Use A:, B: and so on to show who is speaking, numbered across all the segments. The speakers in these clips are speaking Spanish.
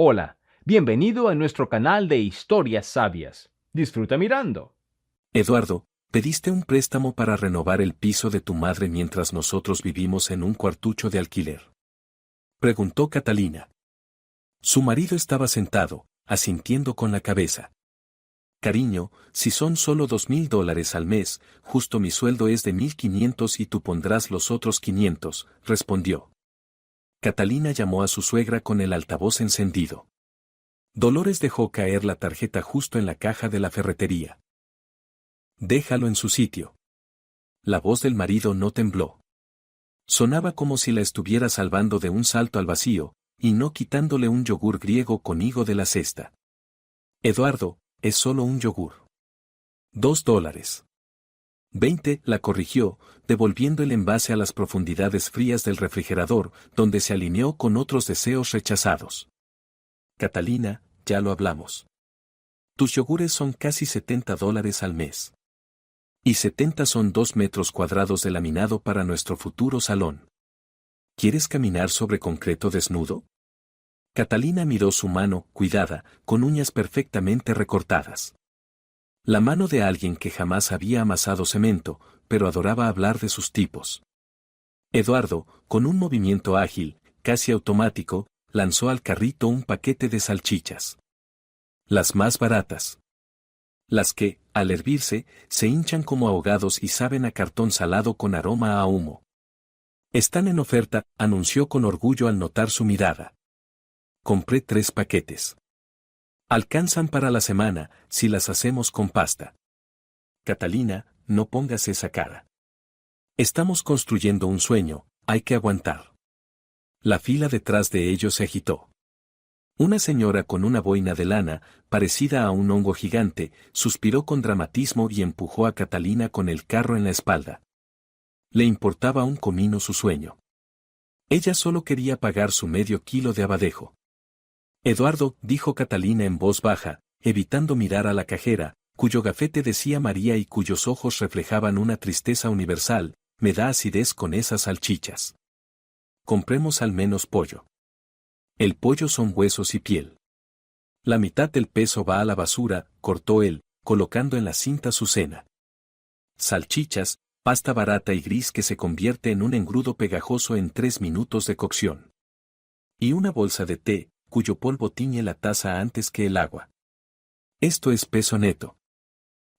A: Hola, bienvenido a nuestro canal de historias sabias. Disfruta mirando.
B: Eduardo, pediste un préstamo para renovar el piso de tu madre mientras nosotros vivimos en un cuartucho de alquiler. Preguntó Catalina. Su marido estaba sentado, asintiendo con la cabeza. Cariño, si son solo $2,000 al mes, justo mi sueldo es de 1,500 y tú pondrás los otros 500, respondió. Catalina llamó a su suegra con el altavoz encendido. Dolores dejó caer la tarjeta justo en la caja de la ferretería. Déjalo en su sitio. La voz del marido no tembló. Sonaba como si la estuviera salvando de un salto al vacío, y no quitándole un yogur griego con higo de la cesta. Eduardo, es solo un yogur. $2. 20, la corrigió, devolviendo el envase a las profundidades frías del refrigerador, donde se alineó con otros deseos rechazados. Catalina, ya lo hablamos. Tus yogures son casi $70 al mes. Y 70 son 2 metros cuadrados de laminado para nuestro futuro salón. ¿Quieres caminar sobre concreto desnudo? Catalina miró su mano, cuidada, con uñas perfectamente recortadas. La mano de alguien que jamás había amasado cemento, pero adoraba hablar de sus tipos. Eduardo, con un movimiento ágil, casi automático, lanzó al carrito un paquete de salchichas. Las más baratas. Las que, al hervirse, se hinchan como ahogados y saben a cartón salado con aroma a humo. Están en oferta, anunció con orgullo al notar su mirada. Compré 3 paquetes. Alcanzan para la semana, si las hacemos con pasta. Catalina, no pongas esa cara. Estamos construyendo un sueño, hay que aguantar. La fila detrás de ellos se agitó. Una señora con una boina de lana, parecida a un hongo gigante, suspiró con dramatismo y empujó a Catalina con el carro en la espalda. Le importaba un comino su sueño. Ella solo quería pagar su medio kilo de abadejo. Eduardo, dijo Catalina en voz baja, evitando mirar a la cajera, cuyo gafete decía María y cuyos ojos reflejaban una tristeza universal, me da acidez con esas salchichas. Compremos al menos pollo. El pollo son huesos y piel. La mitad del peso va a la basura, cortó él, colocando en la cinta su cena. Salchichas, pasta barata y gris que se convierte en un engrudo pegajoso en 3 minutos de cocción. Y una bolsa de té, cuyo polvo tiñe la taza antes que el agua. Esto es peso neto.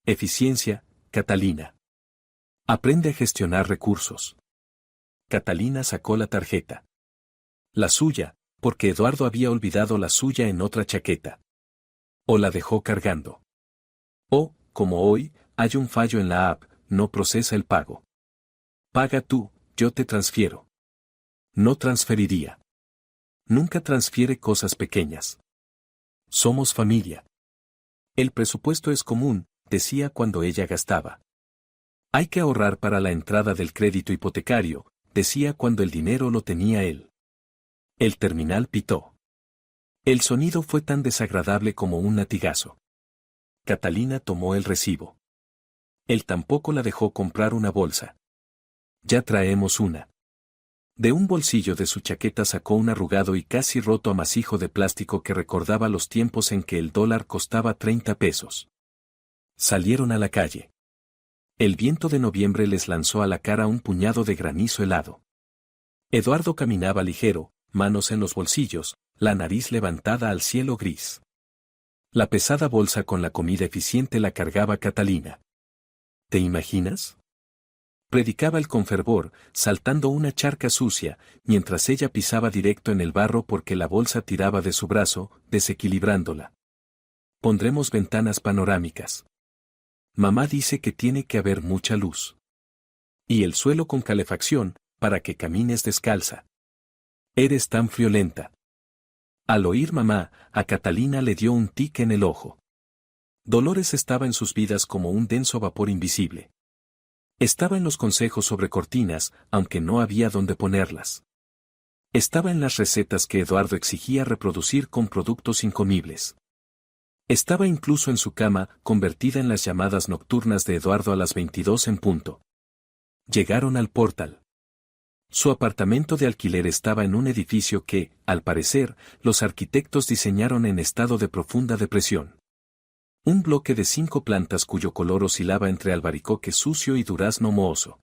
B: Eficiencia, Catalina. Aprende a gestionar recursos. Catalina sacó la tarjeta. La suya, porque Eduardo había olvidado la suya en otra chaqueta. O la dejó cargando. O, como hoy, hay un fallo en la app, no procesa el pago. Paga tú, yo te transfiero. No transferiría. Nunca transfiere cosas pequeñas. Somos familia. El presupuesto es común, decía cuando ella gastaba. Hay que ahorrar para la entrada del crédito hipotecario, decía cuando el dinero lo tenía él. El terminal pitó. El sonido fue tan desagradable como un latigazo. Catalina tomó el recibo. Él tampoco la dejó comprar una bolsa. Ya traemos una. De un bolsillo de su chaqueta sacó un arrugado y casi roto amasijo de plástico que recordaba los tiempos en que el dólar costaba 30 pesos. Salieron a la calle. El viento de noviembre les lanzó a la cara un puñado de granizo helado. Eduardo caminaba ligero, manos en los bolsillos, la nariz levantada al cielo gris. La pesada bolsa con la comida eficiente la cargaba Catalina. ¿Te imaginas? Predicaba él con fervor, saltando una charca sucia, mientras ella pisaba directo en el barro porque la bolsa tiraba de su brazo, desequilibrándola. Pondremos ventanas panorámicas. Mamá dice que tiene que haber mucha luz. Y el suelo con calefacción, para que camines descalza. Eres tan friolenta. Al oír mamá, a Catalina le dio un tic en el ojo. Dolores estaba en sus vidas como un denso vapor invisible. Estaba en los consejos sobre cortinas, aunque no había dónde ponerlas. Estaba en las recetas que Eduardo exigía reproducir con productos incomibles. Estaba incluso en su cama, convertida en las llamadas nocturnas de Eduardo a las 22 en punto. Llegaron al portal. Su apartamento de alquiler estaba en un edificio que, al parecer, los arquitectos diseñaron en estado de profunda depresión. Un bloque de 5 plantas cuyo color oscilaba entre albaricoque sucio y durazno mohoso.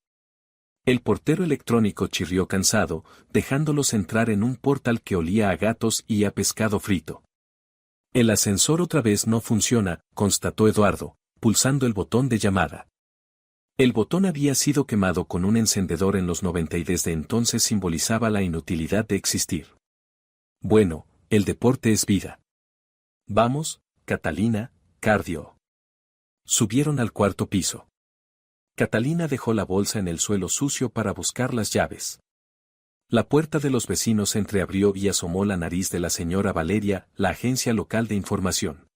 B: El portero electrónico chirrió cansado, dejándolos entrar en un portal que olía a gatos y a pescado frito. El ascensor otra vez no funciona, constató Eduardo, pulsando el botón de llamada. El botón había sido quemado con un encendedor en los 90 y desde entonces simbolizaba la inutilidad de existir. Bueno, el deporte es vida. Vamos, Catalina, cardio. Subieron al 4.º piso. Catalina dejó la bolsa en el suelo sucio para buscar las llaves. La puerta de los vecinos se entreabrió y asomó la nariz de la señora Valeria, la agencia local de información.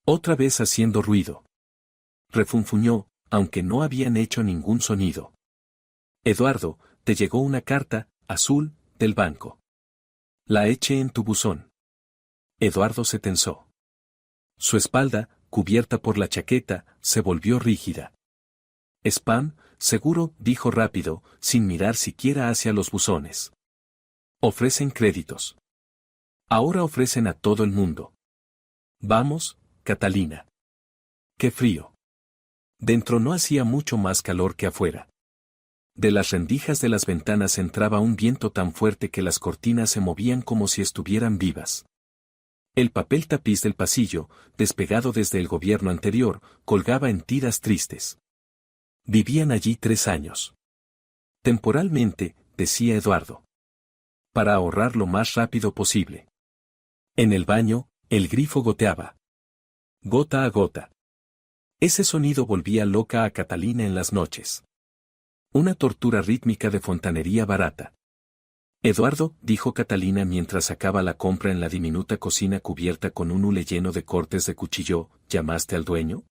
B: Otra vez haciendo ruido. Refunfuñó, aunque no habían hecho ningún sonido. Eduardo, te llegó una carta, azul, del banco. La eché en tu buzón. Eduardo se tensó. Su espalda, cubierta por la chaqueta, se volvió rígida. Spam, seguro, dijo rápido, sin mirar siquiera hacia los buzones. Ofrecen créditos. Ahora ofrecen a todo el mundo. Vamos, Catalina. Qué frío. Dentro no hacía mucho más calor que afuera. De las rendijas de las ventanas entraba un viento tan fuerte que las cortinas se movían como si estuvieran vivas. El papel tapiz del pasillo, despegado desde el gobierno anterior, colgaba en tiras tristes. Vivían allí 3 años. Temporalmente, decía Eduardo. Para ahorrar lo más rápido posible. En el baño, el grifo goteaba. Gota a gota. Ese sonido volvía loca a Catalina en las noches. Una tortura rítmica de fontanería barata. Eduardo, dijo Catalina mientras sacaba la compra en la diminuta cocina cubierta con un hule lleno de cortes de cuchillo, ¿llamaste al dueño?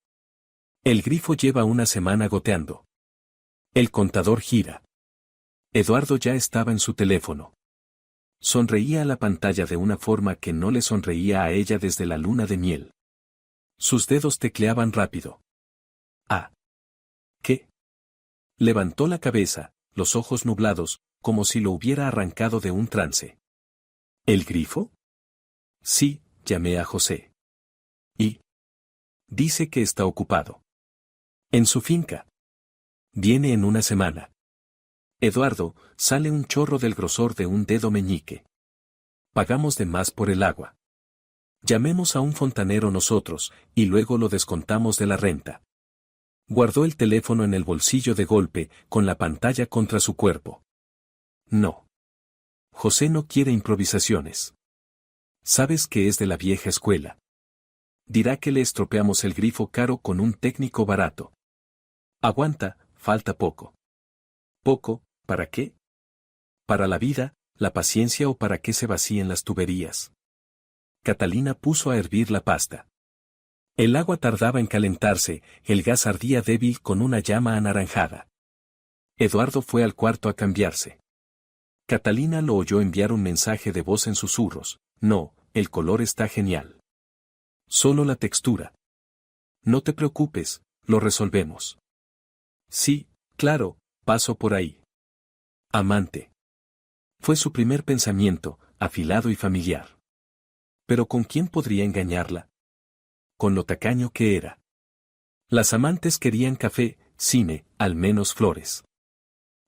B: El grifo lleva una semana goteando. El contador gira. Eduardo ya estaba en su teléfono. Sonreía a la pantalla de una forma que no le sonreía a ella desde la luna de miel. Sus dedos tecleaban rápido. Ah. ¿Qué? Levantó la cabeza, los ojos nublados, como si lo hubiera arrancado de un trance. ¿El grifo? Sí, llamé a José. ¿Y? Dice que está ocupado. En su finca. Viene en una semana. Eduardo, sale un chorro del grosor de un dedo meñique. Pagamos de más por el agua. Llamemos a un fontanero nosotros, y luego lo descontamos de la renta. Guardó el teléfono en el bolsillo de golpe, con la pantalla contra su cuerpo. No. José no quiere improvisaciones. Sabes que es de la vieja escuela. Dirá que le estropeamos el grifo caro con un técnico barato. Aguanta, falta poco. ¿Poco? ¿Para qué? ¿Para la vida, la paciencia o para que se vacíen las tuberías? Catalina puso a hervir la pasta. El agua tardaba en calentarse, el gas ardía débil con una llama anaranjada. Eduardo fue al cuarto a cambiarse. Catalina lo oyó enviar un mensaje de voz en susurros. No, el color está genial. Solo la textura. No te preocupes, lo resolvemos. Sí, claro, paso por ahí. Amante. Fue su primer pensamiento, afilado y familiar. Pero ¿con quién podría engañarla? Con lo tacaño que era. Las amantes querían café, cine, al menos flores.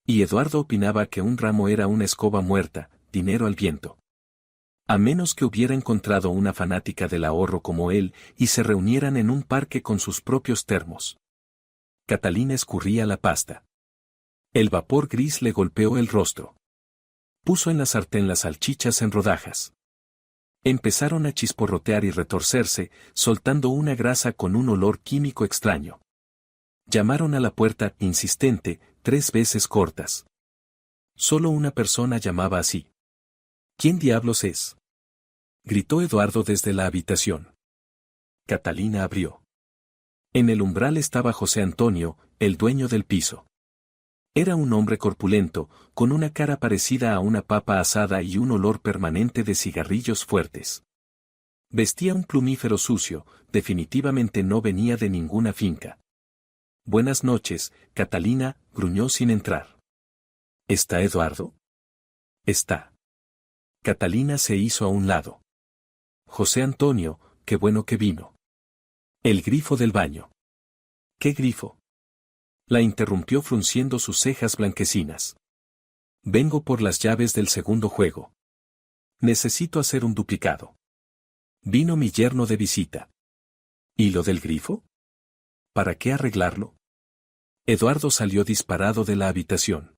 B: Y Eduardo opinaba que un ramo era una escoba muerta, dinero al viento. A menos que hubiera encontrado una fanática del ahorro como él y se reunieran en un parque con sus propios termos. Catalina escurría la pasta. El vapor gris le golpeó el rostro. Puso en la sartén las salchichas en rodajas. Empezaron a chisporrotear y retorcerse, soltando una grasa con un olor químico extraño. Llamaron a la puerta, insistente, 3 veces cortas. Solo una persona llamaba así. ¿Quién diablos es? Gritó Eduardo desde la habitación. Catalina abrió. En el umbral estaba José Antonio, el dueño del piso. Era un hombre corpulento, con una cara parecida a una papa asada y un olor permanente de cigarrillos fuertes. Vestía un plumífero sucio, definitivamente no venía de ninguna finca. Buenas noches, Catalina, gruñó sin entrar. ¿Está Eduardo? Está. Catalina se hizo a un lado. José Antonio, qué bueno que vino. El grifo del baño. ¿Qué grifo? La interrumpió frunciendo sus cejas blanquecinas. Vengo por las llaves del segundo juego. Necesito hacer un duplicado. Vino mi yerno de visita. ¿Y lo del grifo? ¿Para qué arreglarlo? Eduardo salió disparado de la habitación.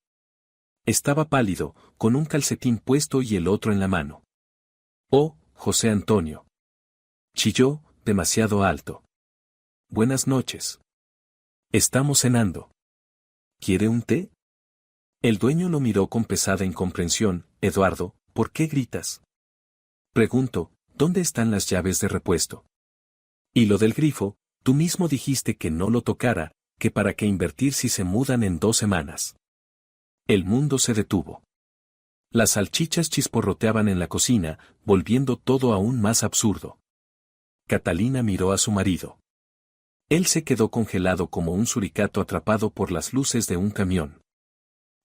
B: Estaba pálido, con un calcetín puesto y el otro en la mano. Oh, José Antonio. Chilló, demasiado alto. Buenas noches. Estamos cenando. ¿Quiere un té? El dueño lo miró con pesada incomprensión. Eduardo, ¿por qué gritas? Pregunto, ¿dónde están las llaves de repuesto? Y lo del grifo, tú mismo dijiste que no lo tocara, que para qué invertir si se mudan en 2 semanas. El mundo se detuvo. Las salchichas chisporroteaban en la cocina, volviendo todo aún más absurdo. Catalina miró a su marido. Él se quedó congelado como un suricato atrapado por las luces de un camión.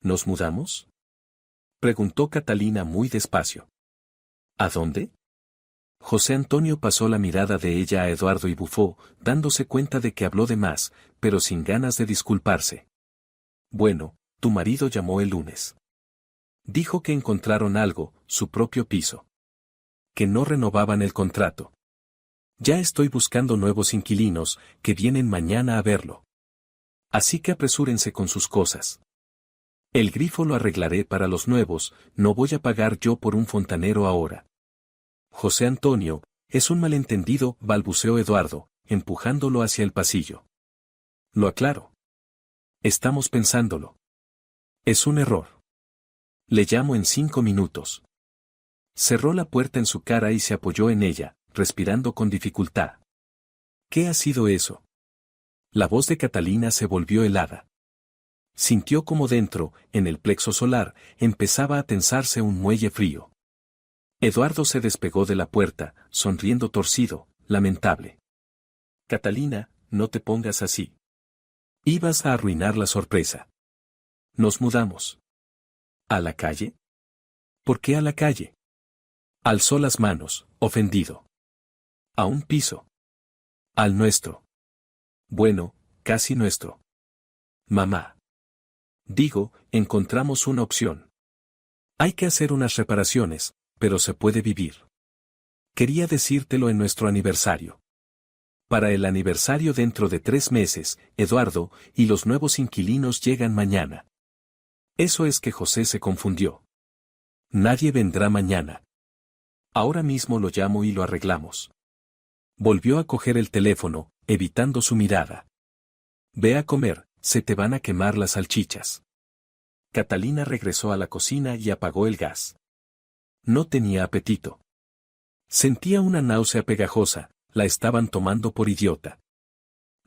B: ¿Nos mudamos? Preguntó Catalina muy despacio. ¿A dónde? José Antonio pasó la mirada de ella a Eduardo y bufó, dándose cuenta de que habló de más, pero sin ganas de disculparse. Bueno, tu marido llamó el lunes. Dijo que encontraron algo, su propio piso. Que no renovaban el contrato. Ya estoy buscando nuevos inquilinos, que vienen mañana a verlo. Así que apresúrense con sus cosas. El grifo lo arreglaré para los nuevos, no voy a pagar yo por un fontanero ahora. José Antonio, es un malentendido, balbuceó Eduardo, empujándolo hacia el pasillo. Lo aclaro. Estamos pensándolo. Es un error. Le llamo en 5 minutos. Cerró la puerta en su cara y se apoyó en ella, respirando con dificultad. ¿Qué ha sido eso? La voz de Catalina se volvió helada. Sintió como dentro, en el plexo solar, empezaba a tensarse un muelle frío. Eduardo se despegó de la puerta, sonriendo torcido, lamentable. Catalina, no te pongas así. Ibas a arruinar la sorpresa. Nos mudamos. ¿A la calle? ¿Por qué a la calle? Alzó las manos, ofendido. A un piso. Al nuestro. Bueno, casi nuestro. Mamá. Digo, encontramos una opción. Hay que hacer unas reparaciones, pero se puede vivir. Quería decírtelo en nuestro aniversario. Para el aniversario dentro de 3 meses, Eduardo, y los nuevos inquilinos llegan mañana. Eso es que José se confundió. Nadie vendrá mañana. Ahora mismo lo llamo y lo arreglamos. Volvió a coger el teléfono, evitando su mirada. Ve a comer, se te van a quemar las salchichas. Catalina regresó a la cocina y apagó el gas. No tenía apetito. Sentía una náusea pegajosa, la estaban tomando por idiota.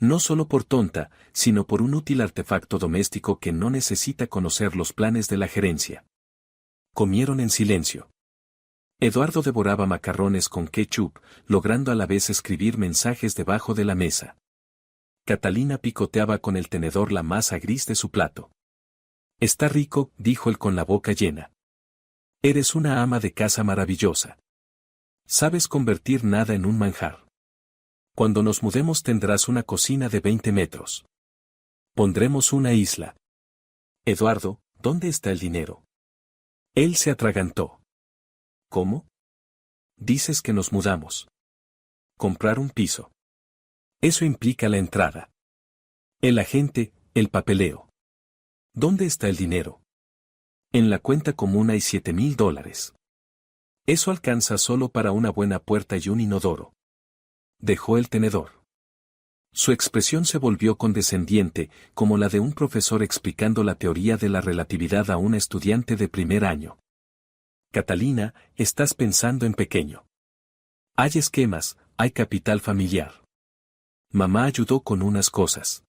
B: No solo por tonta, sino por un útil artefacto doméstico que no necesita conocer los planes de la gerencia. Comieron en silencio. Eduardo devoraba macarrones con ketchup, logrando a la vez escribir mensajes debajo de la mesa. Catalina picoteaba con el tenedor la masa gris de su plato. Está rico, dijo él con la boca llena. Eres una ama de casa maravillosa. Sabes convertir nada en un manjar. Cuando nos mudemos tendrás una cocina de 20 metros. Pondremos una isla. Eduardo, ¿dónde está el dinero? Él se atragantó. ¿Cómo? Dices que nos mudamos. Comprar un piso. Eso implica la entrada. El agente, el papeleo. ¿Dónde está el dinero? En la cuenta común hay $7,000. Eso alcanza solo para una buena puerta y un inodoro. Dejó el tenedor. Su expresión se volvió condescendiente, como la de un profesor explicando la teoría de la relatividad a un estudiante de primer año. Catalina, estás pensando en pequeño. Hay esquemas, hay capital familiar. Mamá ayudó con unas cosas.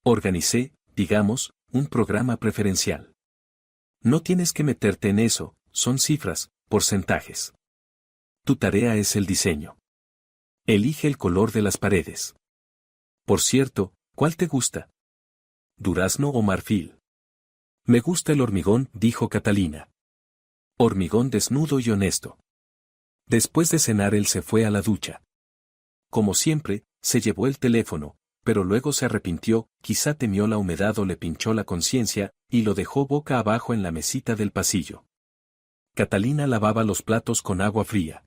B: Organicé, digamos, un programa preferencial. No tienes que meterte en eso, son cifras, porcentajes. Tu tarea es el diseño. Elige el color de las paredes. Por cierto, ¿cuál te gusta? ¿Durazno o marfil? Me gusta el hormigón, dijo Catalina. Hormigón desnudo y honesto. Después de cenar él se fue a la ducha. Como siempre, se llevó el teléfono, pero luego se arrepintió, quizá temió la humedad o le pinchó la conciencia, y lo dejó boca abajo en la mesita del pasillo. Catalina lavaba los platos con agua fría.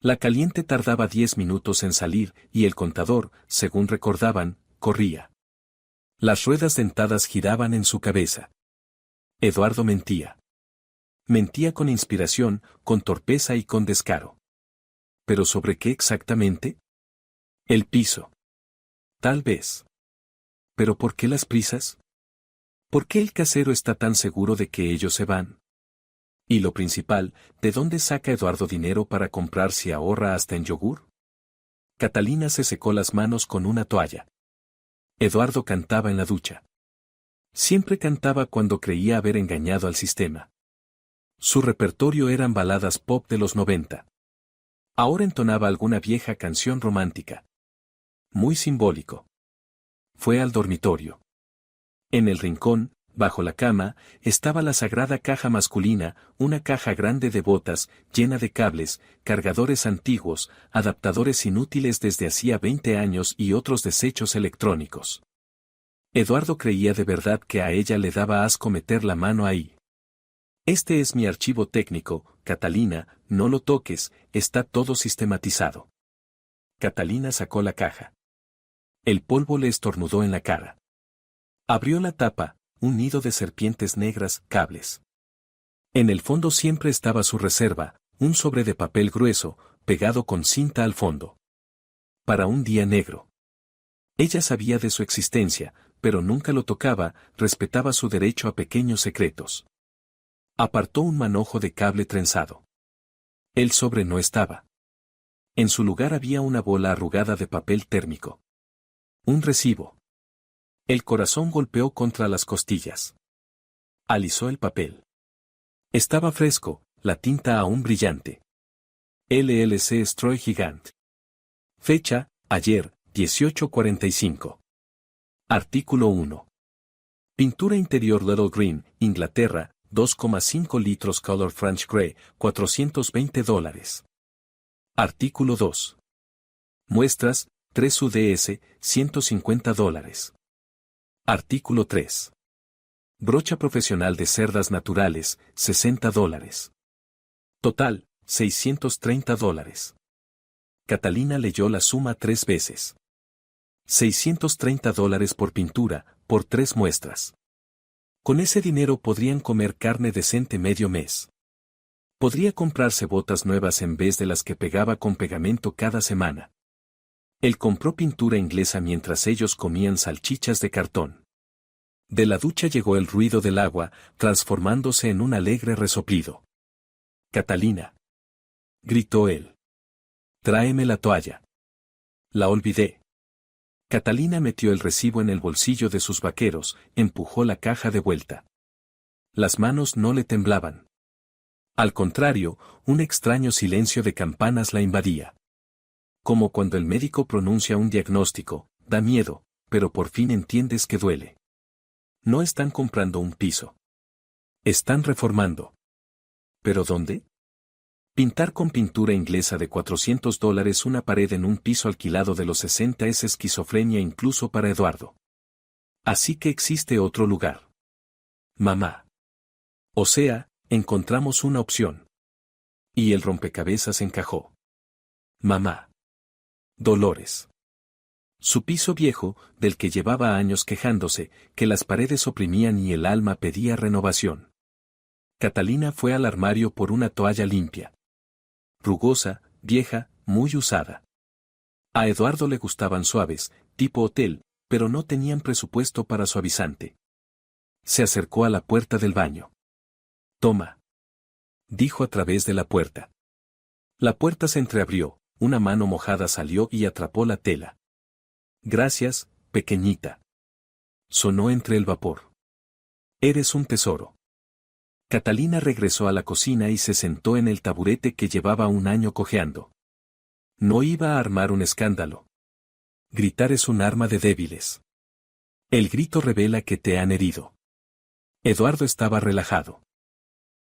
B: La caliente tardaba 10 minutos en salir, y el contador, según recordaban, corría. Las ruedas dentadas giraban en su cabeza. Eduardo mentía. Mentía con inspiración, con torpeza y con descaro. ¿Pero sobre qué exactamente? El piso. Tal vez. ¿Pero por qué las prisas? ¿Por qué el casero está tan seguro de que ellos se van? Y lo principal, ¿de dónde saca Eduardo dinero para comprar si ahorra hasta en yogur? Catalina se secó las manos con una toalla. Eduardo cantaba en la ducha. Siempre cantaba cuando creía haber engañado al sistema. Su repertorio eran baladas pop de los 90. Ahora entonaba alguna vieja canción romántica. Muy simbólico. Fue al dormitorio. En el rincón, bajo la cama, estaba la sagrada caja masculina, una caja grande de botas, llena de cables, cargadores antiguos, adaptadores inútiles desde hacía 20 años y otros desechos electrónicos. Eduardo creía de verdad que a ella le daba asco meter la mano ahí. Este es mi archivo técnico, Catalina, no lo toques, está todo sistematizado. Catalina sacó la caja. El polvo le estornudó en la cara. Abrió la tapa, un nido de serpientes negras, cables. En el fondo siempre estaba su reserva, un sobre de papel grueso, pegado con cinta al fondo. Para un día negro. Ella sabía de su existencia, pero nunca lo tocaba, respetaba su derecho a pequeños secretos. Apartó un manojo de cable trenzado. El sobre no estaba. En su lugar había una bola arrugada de papel térmico. Un recibo. El corazón golpeó contra las costillas. Alisó el papel. Estaba fresco, la tinta aún brillante. LLC Stroy Gigant. Fecha, ayer, 18:45. Artículo 1. Pintura interior Little Green, Inglaterra, 2,5 litros Color French Grey, $420. Artículo 2. Muestras, 3 UDS, $150. Artículo 3. Brocha profesional de cerdas naturales, $60. Total, $630. Catalina leyó la suma 3 veces. $630 por pintura, por 3 muestras. Con ese dinero podrían comer carne decente medio mes. Podría comprarse botas nuevas en vez de las que pegaba con pegamento cada semana. Él compró pintura inglesa mientras ellos comían salchichas de cartón. De la ducha llegó el ruido del agua, transformándose en un alegre resoplido. «Catalina», gritó él. «Tráeme la toalla». La olvidé. Catalina metió el recibo en el bolsillo de sus vaqueros, empujó la caja de vuelta. Las manos no le temblaban. Al contrario, un extraño silencio de campanas la invadía. Como cuando el médico pronuncia un diagnóstico, da miedo, pero por fin entiendes que duele. No están comprando un piso. Están reformando. ¿Pero dónde? Pintar con pintura inglesa de $400 una pared en un piso alquilado de los 60 es esquizofrenia incluso para Eduardo. Así que existe otro lugar. Mamá. O sea, encontramos una opción. Y el rompecabezas encajó. Mamá. Dolores. Su piso viejo, del que llevaba años quejándose, que las paredes oprimían y el alma pedía renovación. Catalina fue al armario por una toalla limpia. Rugosa, vieja, muy usada. A Eduardo le gustaban suaves, tipo hotel, pero no tenían presupuesto para suavizante. Se acercó a la puerta del baño. «Toma», dijo a través de la puerta. La puerta se entreabrió, una mano mojada salió y atrapó la tela. «Gracias, pequeñita». Sonó entre el vapor. «Eres un tesoro». Catalina regresó a la cocina y se sentó en el taburete que llevaba un año cojeando. No iba a armar un escándalo. Gritar es un arma de débiles. El grito revela que te han herido. Eduardo estaba relajado.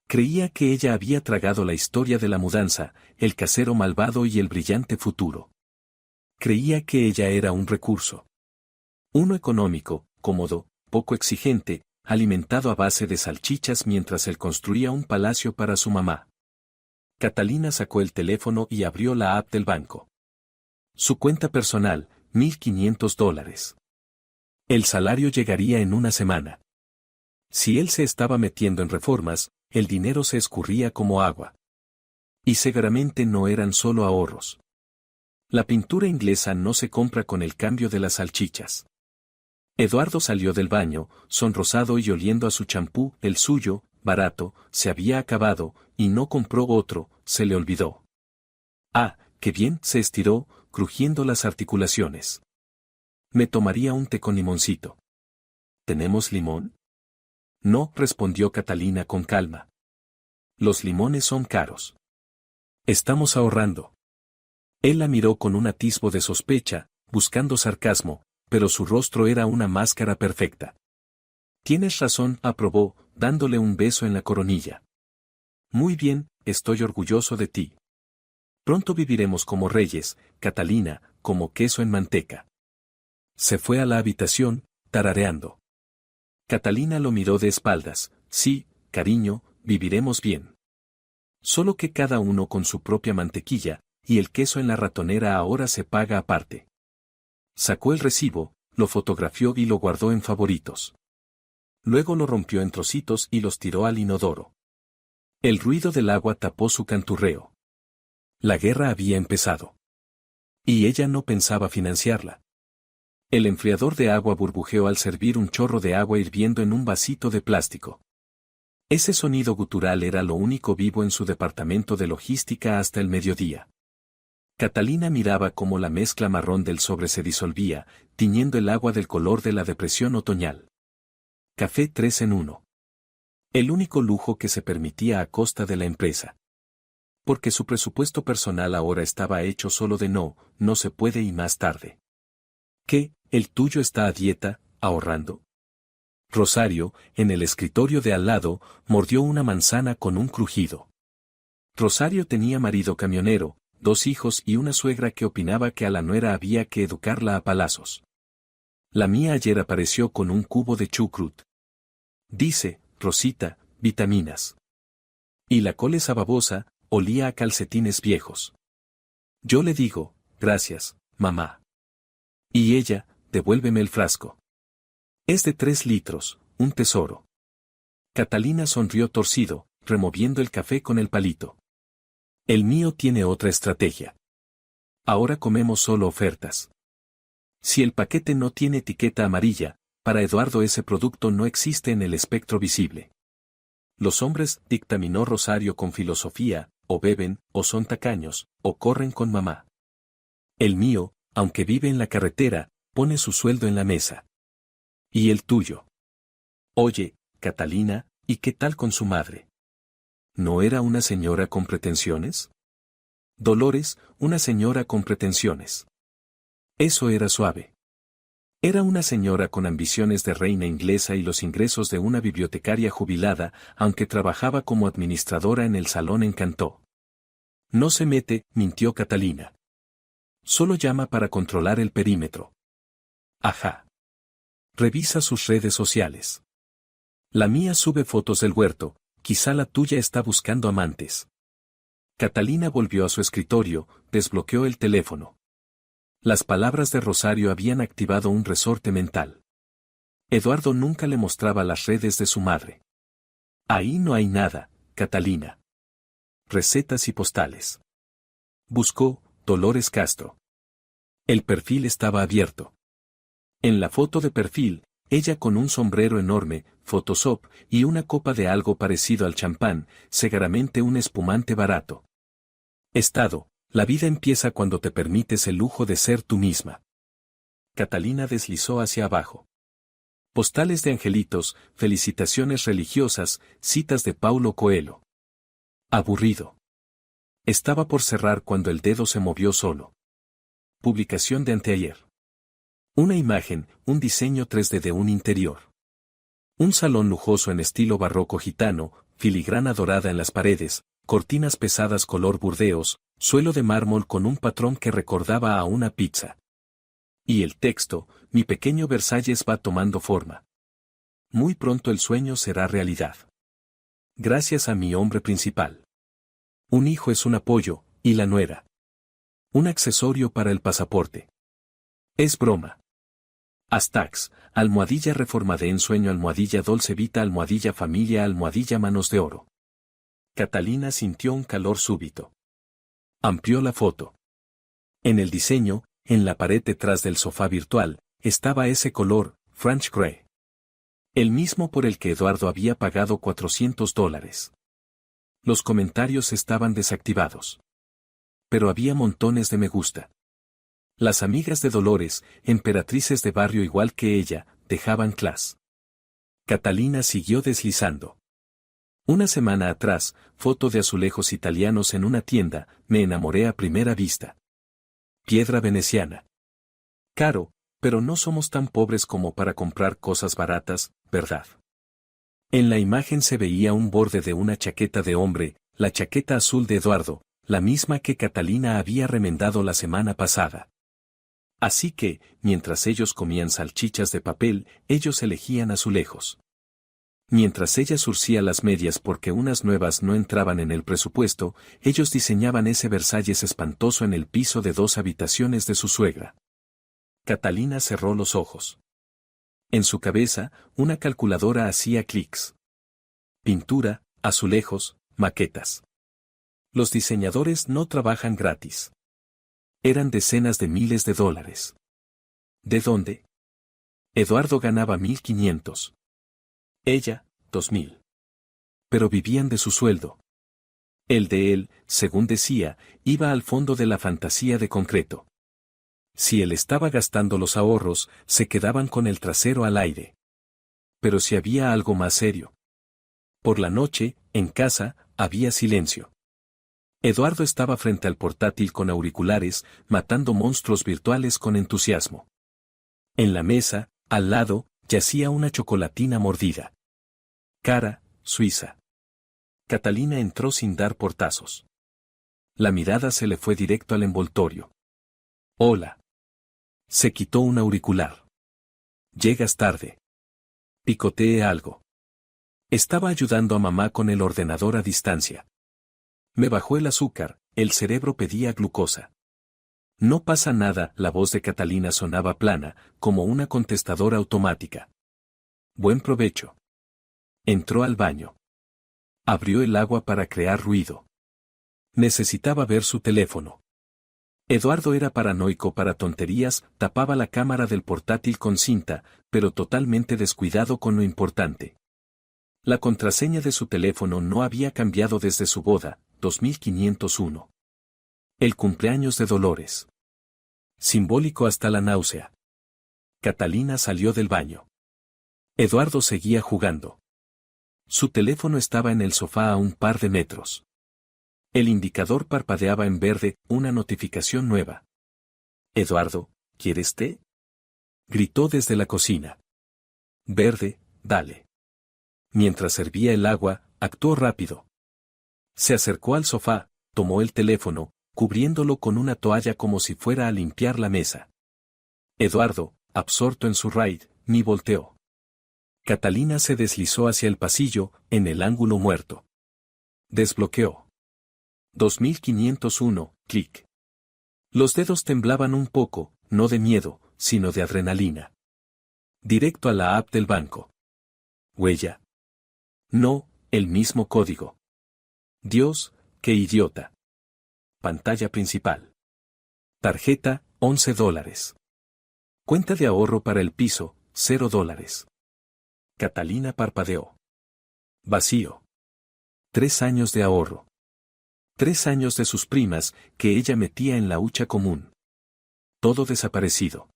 B: Creía que ella había tragado la historia de la mudanza, el casero malvado y el brillante futuro. Creía que ella era un recurso. Uno económico, cómodo, poco exigente, alimentado a base de salchichas mientras él construía un palacio para su mamá. Catalina sacó el teléfono y abrió la app del banco. Su cuenta personal, $1,500. El salario llegaría en una semana. Si él se estaba metiendo en reformas, el dinero se escurría como agua. Y seguramente no eran solo ahorros. La pintura inglesa no se compra con el cambio de las salchichas. Eduardo salió del baño, sonrosado y oliendo a su champú, el suyo, barato, se había acabado, y no compró otro, se le olvidó. Ah, qué bien, se estiró, crujiendo las articulaciones. Me tomaría un té con limoncito. ¿Tenemos limón? No, respondió Catalina con calma. Los limones son caros. Estamos ahorrando. Él la miró con un atisbo de sospecha, buscando sarcasmo, pero su rostro era una máscara perfecta. Tienes razón, aprobó, dándole un beso en la coronilla. Muy bien, estoy orgulloso de ti. Pronto viviremos como reyes, Catalina, como queso en manteca. Se fue a la habitación, tarareando. Catalina lo miró de espaldas. Sí, cariño, viviremos bien. Solo que cada uno con su propia mantequilla, y el queso en la ratonera ahora se paga aparte. Sacó el recibo, lo fotografió y lo guardó en favoritos. Luego lo rompió en trocitos y los tiró al inodoro. El ruido del agua tapó su canturreo. La guerra había empezado. Y ella no pensaba financiarla. El enfriador de agua burbujeó al servir un chorro de agua hirviendo en un vasito de plástico. Ese sonido gutural era lo único vivo en su departamento de logística hasta el mediodía. Catalina miraba cómo la mezcla marrón del sobre se disolvía, tiñendo el agua del color de la depresión otoñal. Café 3 en 1. El único lujo que se permitía a costa de la empresa. Porque su presupuesto personal ahora estaba hecho solo de no se puede y más tarde. ¿Qué? ¿El tuyo está a dieta, ahorrando? Rosario, en el escritorio de al lado, mordió una manzana con un crujido. Rosario tenía marido camionero, 2 hijos y una suegra que opinaba que a la nuera había que educarla a palazos. La mía ayer apareció con un cubo de chucrut. Dice, Rosita, vitaminas. Y la col esa babosa, olía a calcetines viejos. Yo le digo, gracias, mamá. Y ella, devuélveme el frasco. Es de 3 litros, un tesoro. Catalina sonrió torcido, removiendo el café con el palito. El mío tiene otra estrategia. Ahora comemos solo ofertas. Si el paquete no tiene etiqueta amarilla, para Eduardo ese producto no existe en el espectro visible. Los hombres, dictaminó Rosario con filosofía, o beben, o son tacaños, o corren con mamá. El mío, aunque vive en la carretera, pone su sueldo en la mesa. ¿Y el tuyo? Oye, Catalina, ¿y qué tal con su madre? ¿No era una señora con pretensiones? Dolores, una señora con pretensiones. Eso era suave. Era una señora con ambiciones de reina inglesa y los ingresos de una bibliotecaria jubilada, aunque trabajaba como administradora en el Salón Encantó. No se mete, mintió Catalina. Solo llama para controlar el perímetro. Ajá. Revisa sus redes sociales. La mía sube fotos del huerto, quizá la tuya está buscando amantes. Catalina volvió a su escritorio, desbloqueó el teléfono. Las palabras de Rosario habían activado un resorte mental. Eduardo nunca le mostraba las redes de su madre. Ahí no hay nada, Catalina. Recetas y postales. Buscó, Dolores Castro. El perfil estaba abierto. En la foto de perfil, ella con un sombrero enorme, Photoshop, y una copa de algo parecido al champán, seguramente un espumante barato. Estado, la vida empieza cuando te permites el lujo de ser tú misma. Catalina deslizó hacia abajo. Postales de angelitos, felicitaciones religiosas, citas de Paulo Coelho. Aburrido. Estaba por cerrar cuando el dedo se movió solo. Publicación de anteayer. Una imagen, un diseño 3D de un interior. Un salón lujoso en estilo barroco gitano, filigrana dorada en las paredes, cortinas pesadas color burdeos, suelo de mármol con un patrón que recordaba a una pizza. Y el texto, mi pequeño Versalles va tomando forma. Muy pronto el sueño será realidad. Gracias a mi hombre principal. Un hijo es un apoyo, y la nuera. Un accesorio para el pasaporte. Es broma. Astax, almohadilla reformade en sueño, almohadilla dolce vita, almohadilla familia, almohadilla manos de oro. Catalina sintió un calor súbito. Amplió la foto. En el diseño, en la pared detrás del sofá virtual, estaba ese color, French Grey. El mismo por el que Eduardo había pagado $400. Los comentarios estaban desactivados. Pero había montones de me gusta. Las amigas de Dolores, emperatrices de barrio igual que ella, dejaban clase. Catalina siguió deslizando. Una semana atrás, foto de azulejos italianos en una tienda, me enamoré a primera vista. Piedra veneciana. Caro, pero no somos tan pobres como para comprar cosas baratas, ¿verdad? En la imagen se veía un borde de una chaqueta de hombre, la chaqueta azul de Eduardo, la misma que Catalina había remendado la semana pasada. Así que, mientras ellos comían salchichas de papel, ellos elegían azulejos. Mientras ella surcía las medias porque unas nuevas no entraban en el presupuesto, ellos diseñaban ese Versalles espantoso en el piso de 2 habitaciones de su suegra. Catalina cerró los ojos. En su cabeza, una calculadora hacía clics. Pintura, azulejos, maquetas. Los diseñadores no trabajan gratis. Eran decenas de miles de dólares. ¿De dónde? Eduardo ganaba 1.500. Ella, 2.000. Pero vivían de su sueldo. El de él, según decía, iba al fondo de la fantasía de concreto. Si él estaba gastando los ahorros, se quedaban con el trasero al aire. Pero si había algo más serio. Por la noche, en casa, había silencio. Eduardo estaba frente al portátil con auriculares, matando monstruos virtuales con entusiasmo. En la mesa, al lado, yacía una chocolatina mordida. Cara, suiza. Catalina entró sin dar portazos. La mirada se le fue directo al envoltorio. Hola. Se quitó un auricular. Llegas tarde. Picoteé algo. Estaba ayudando a mamá con el ordenador a distancia. Me bajó el azúcar, el cerebro pedía glucosa. No pasa nada, la voz de Catalina sonaba plana, como una contestadora automática. Buen provecho. Entró al baño. Abrió el agua para crear ruido. Necesitaba ver su teléfono. Eduardo era paranoico para tonterías, tapaba la cámara del portátil con cinta, pero totalmente descuidado con lo importante. La contraseña de su teléfono no había cambiado desde su boda, 2501. El cumpleaños de Dolores. Simbólico hasta la náusea. Catalina salió del baño. Eduardo seguía jugando. Su teléfono estaba en el sofá a un par de metros. El indicador parpadeaba en verde, una notificación nueva. Eduardo, ¿quieres té? Gritó desde la cocina. Verde, dale. Mientras servía el agua, actuó rápido. Se acercó al sofá, tomó el teléfono, cubriéndolo con una toalla como si fuera a limpiar la mesa. Eduardo, absorto en su raid, ni volteó. Catalina se deslizó hacia el pasillo, en el ángulo muerto. Desbloqueó. 2501, clic. Los dedos temblaban un poco, no de miedo, sino de adrenalina. Directo a la app del banco. Huella. No, el mismo código. Dios, qué idiota. Pantalla principal. Tarjeta, $11. Cuenta de ahorro para el piso, $0. Catalina parpadeó. Vacío. 3 años de ahorro. 3 años de sus primas, que ella metía en la hucha común. Todo desaparecido.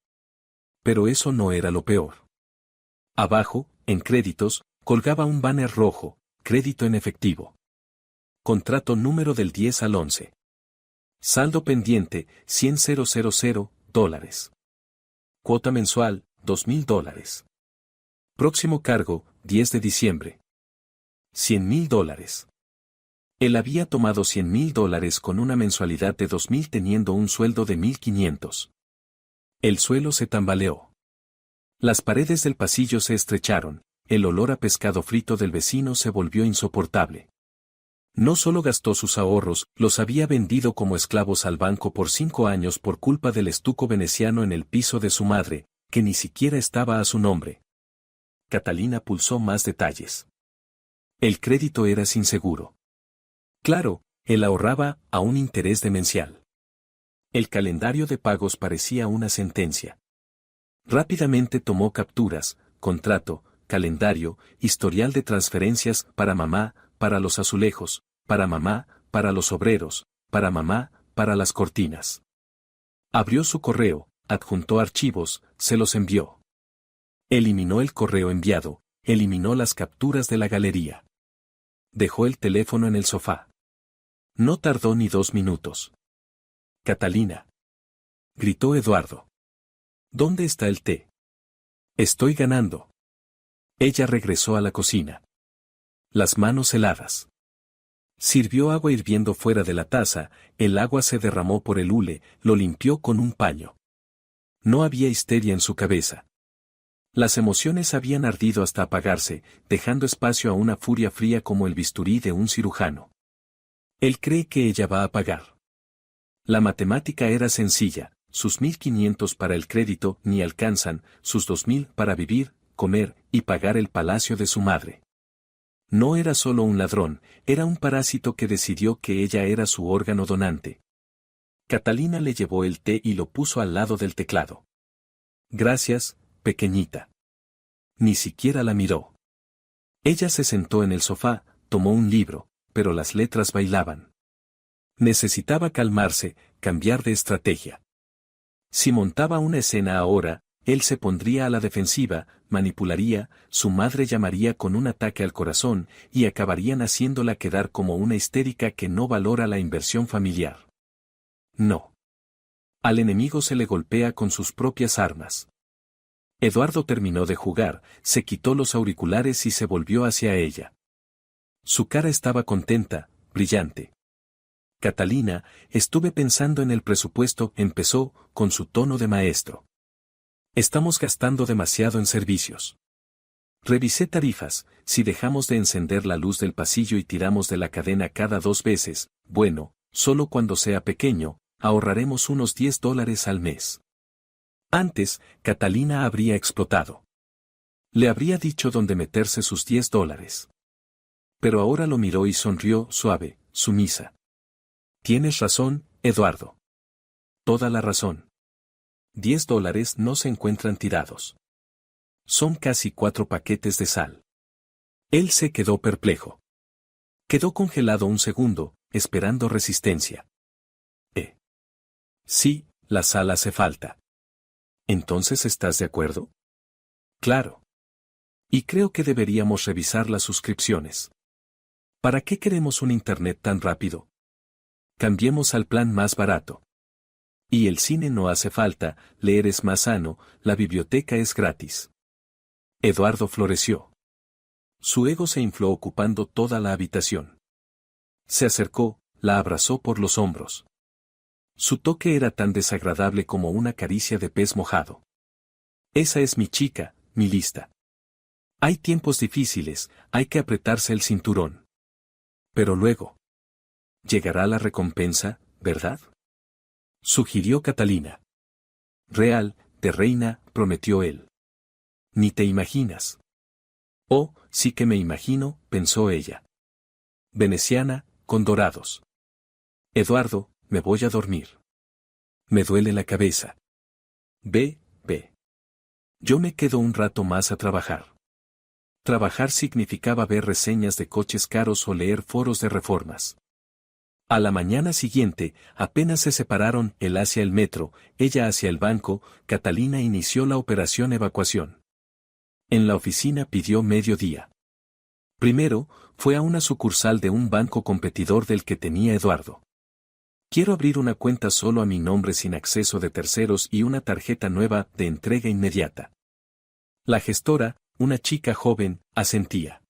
B: Pero eso no era lo peor. Abajo, en créditos, colgaba un banner rojo, crédito en efectivo. Contrato número del 10 al 11. Saldo pendiente, $100,000. Cuota mensual, $2,000. Próximo cargo, 10 de diciembre. $100,000. Él había tomado $100,000 con una mensualidad de 2,000 teniendo un sueldo de 1,500. El suelo se tambaleó. Las paredes del pasillo se estrecharon, el olor a pescado frito del vecino se volvió insoportable. No solo gastó sus ahorros, los había vendido como esclavos al banco por 5 años por culpa del estuco veneciano en el piso de su madre, que ni siquiera estaba a su nombre. Catalina pulsó más detalles. El crédito era sin seguro. Claro, él ahorraba a un interés demencial. El calendario de pagos parecía una sentencia. Rápidamente tomó capturas, contrato, calendario, historial de transferencias para mamá, para los azulejos, para mamá, para los obreros, para mamá, para las cortinas. Abrió su correo, adjuntó archivos, se los envió. Eliminó el correo enviado, eliminó las capturas de la galería. Dejó el teléfono en el sofá. No tardó ni 2 minutos. Catalina. Gritó Eduardo. ¿Dónde está el té? Estoy ganando. Ella regresó a la cocina. Las manos heladas. Sirvió agua hirviendo fuera de la taza, el agua se derramó por el hule, lo limpió con un paño. No había histeria en su cabeza. Las emociones habían ardido hasta apagarse, dejando espacio a una furia fría como el bisturí de un cirujano. Él cree que ella va a pagar. La matemática era sencilla, sus 1,500 para el crédito ni alcanzan, sus 2,000 para vivir, comer y pagar el palacio de su madre. No era solo un ladrón, era un parásito que decidió que ella era su órgano donante. Catalina le llevó el té y lo puso al lado del teclado. Gracias, pequeñita. Ni siquiera la miró. Ella se sentó en el sofá, tomó un libro, pero las letras bailaban. Necesitaba calmarse, cambiar de estrategia. Si montaba una escena ahora, él se pondría a la defensiva, manipularía, su madre llamaría con un ataque al corazón y acabarían haciéndola quedar como una histérica que no valora la inversión familiar. No. Al enemigo se le golpea con sus propias armas. Eduardo terminó de jugar, se quitó los auriculares y se volvió hacia ella. Su cara estaba contenta, brillante. Catalina, estuve pensando en el presupuesto, empezó, con su tono de maestro. Estamos gastando demasiado en servicios. Revisé tarifas, si dejamos de encender la luz del pasillo y tiramos de la cadena cada 2 veces, bueno, solo cuando sea pequeño, ahorraremos unos $10 al mes. Antes, Catalina habría explotado. Le habría dicho dónde meterse sus $10. Pero ahora lo miró y sonrió suave, sumisa. Tienes razón, Eduardo. Toda la razón. $10 no se encuentran tirados. Son casi 4 paquetes de sal. Él se quedó perplejo. Quedó congelado un segundo, esperando resistencia. Sí, la sal hace falta. ¿Entonces estás de acuerdo? Claro. Y creo que deberíamos revisar las suscripciones. ¿Para qué queremos un internet tan rápido? Cambiemos al plan más barato. Y el cine no hace falta, leer es más sano, la biblioteca es gratis. Eduardo floreció. Su ego se infló ocupando toda la habitación. Se acercó, la abrazó por los hombros. Su toque era tan desagradable como una caricia de pez mojado. Esa es mi chica, mi lista. Hay tiempos difíciles, hay que apretarse el cinturón. Pero luego. Llegará la recompensa, ¿verdad? Sugirió Catalina. Real, de reina, prometió él. Ni te imaginas. Oh, sí que me imagino, pensó ella. Veneciana, con dorados. Eduardo, me voy a dormir. Me duele la cabeza. Ve. Yo me quedo un rato más a trabajar. Trabajar significaba ver reseñas de coches caros o leer foros de reformas. A la mañana siguiente, apenas se separaron, él hacia el metro, ella hacia el banco, Catalina inició la operación evacuación. En la oficina pidió mediodía. Primero, fue a una sucursal de un banco competidor del que tenía Eduardo. Quiero abrir una cuenta solo a mi nombre sin acceso de terceros y una tarjeta nueva de entrega inmediata. La gestora, una chica joven, asentía.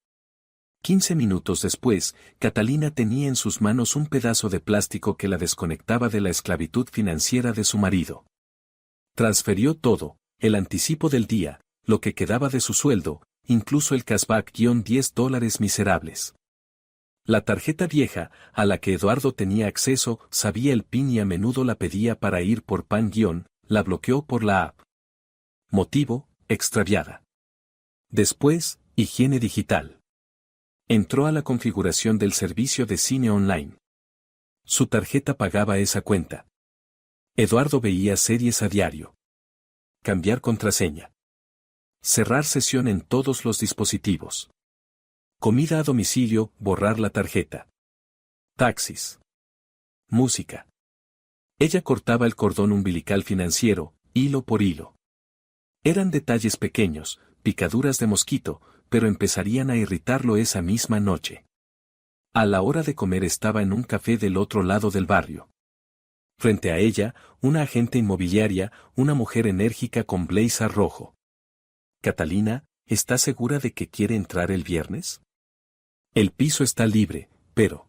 B: 15 minutos después, Catalina tenía en sus manos un pedazo de plástico que la desconectaba de la esclavitud financiera de su marido. Transfirió todo, el anticipo del día, lo que quedaba de su sueldo, incluso el cashback $10 miserables. La tarjeta vieja, a la que Eduardo tenía acceso, sabía el PIN y a menudo la pedía para ir por pan la bloqueó por la app. Motivo, extraviada. Después, higiene digital. Entró a la configuración del servicio de cine online. Su tarjeta pagaba esa cuenta. Eduardo veía series a diario. Cambiar contraseña. Cerrar sesión en todos los dispositivos. Comida a domicilio, borrar la tarjeta. Taxis. Música. Ella cortaba el cordón umbilical financiero, hilo por hilo. Eran detalles pequeños, picaduras de mosquito, pero empezarían a irritarlo esa misma noche. A la hora de comer estaba en un café del otro lado del barrio. Frente a ella, una agente inmobiliaria, una mujer enérgica con blazer rojo. Catalina, ¿estás segura de que quiere entrar el viernes? El piso está libre, pero...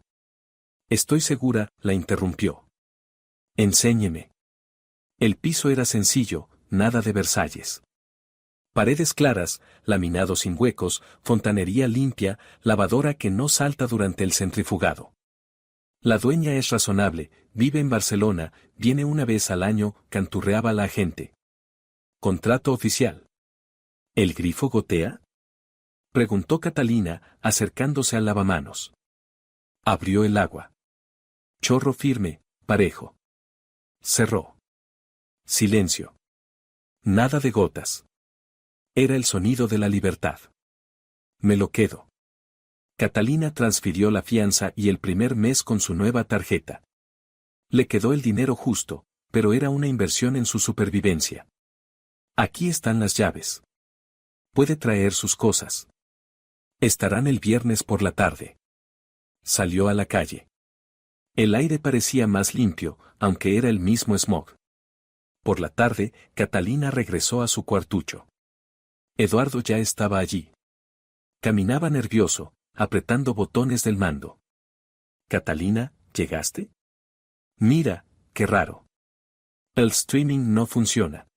B: Estoy segura, la interrumpió. Enséñeme. El piso era sencillo, nada de Versalles. Paredes claras, laminado sin huecos, fontanería limpia, lavadora que no salta durante el centrifugado. La dueña es razonable, vive en Barcelona, viene una vez al año, canturreaba la agente. Contrato oficial. ¿El grifo gotea? Preguntó Catalina, acercándose al lavamanos. Abrió el agua. Chorro firme, parejo. Cerró. Silencio. Nada de gotas. Era el sonido de la libertad. Me lo quedo. Catalina transfirió la fianza y el primer mes con su nueva tarjeta. Le quedó el dinero justo, pero era una inversión en su supervivencia. Aquí están las llaves. Puede traer sus cosas. Estarán el viernes por la tarde. Salió a la calle. El aire parecía más limpio, aunque era el mismo smog. Por la tarde, Catalina regresó a su cuartucho. Eduardo ya estaba allí. Caminaba nervioso, apretando botones del mando. Catalina, ¿llegaste? Mira, qué raro. El streaming no funciona.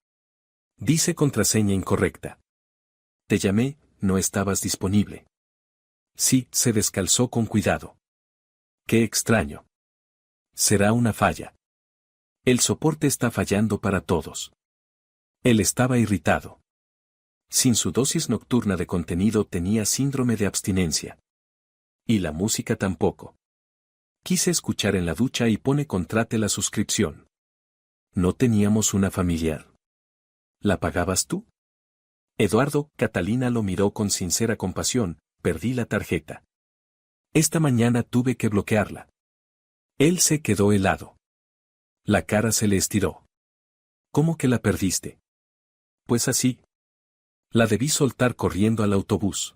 B: Dice contraseña incorrecta. Te llamé, no estabas disponible. Sí, se descalzó con cuidado. Qué extraño. Será una falla. El soporte está fallando para todos. Él estaba irritado. Sin su dosis nocturna de contenido tenía síndrome de abstinencia. Y la música tampoco. Quise escuchar en la ducha y contrate la suscripción. ¿No teníamos una familiar? ¿La pagabas tú? Eduardo, Catalina lo miró con sincera compasión, perdí la tarjeta. Esta mañana tuve que bloquearla. Él se quedó helado. La cara se le estiró. ¿Cómo que la perdiste? Pues así. La debí soltar corriendo al autobús.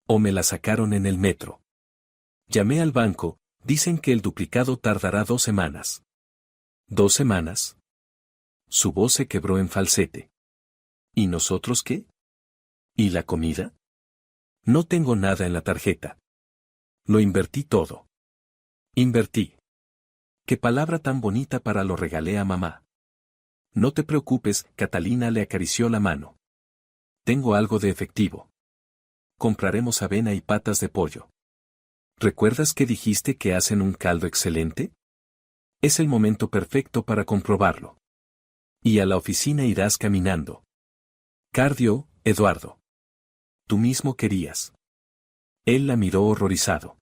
B: O me la sacaron en el metro. Llamé al banco, dicen que el duplicado tardará 2 semanas. ¿2 semanas? Su voz se quebró en falsete. ¿Y nosotros qué? ¿Y la comida? No tengo nada en la tarjeta. Lo invertí todo. Invertí. Qué palabra tan bonita para lo regalé a mamá. No te preocupes, Catalina le acarició la mano. Tengo algo de efectivo. Compraremos avena y patas de pollo. ¿Recuerdas que dijiste que hacen un caldo excelente? Es el momento perfecto para comprobarlo. Y a la oficina irás caminando. Cardio, Eduardo. Tú mismo querías. Él la miró horrorizado.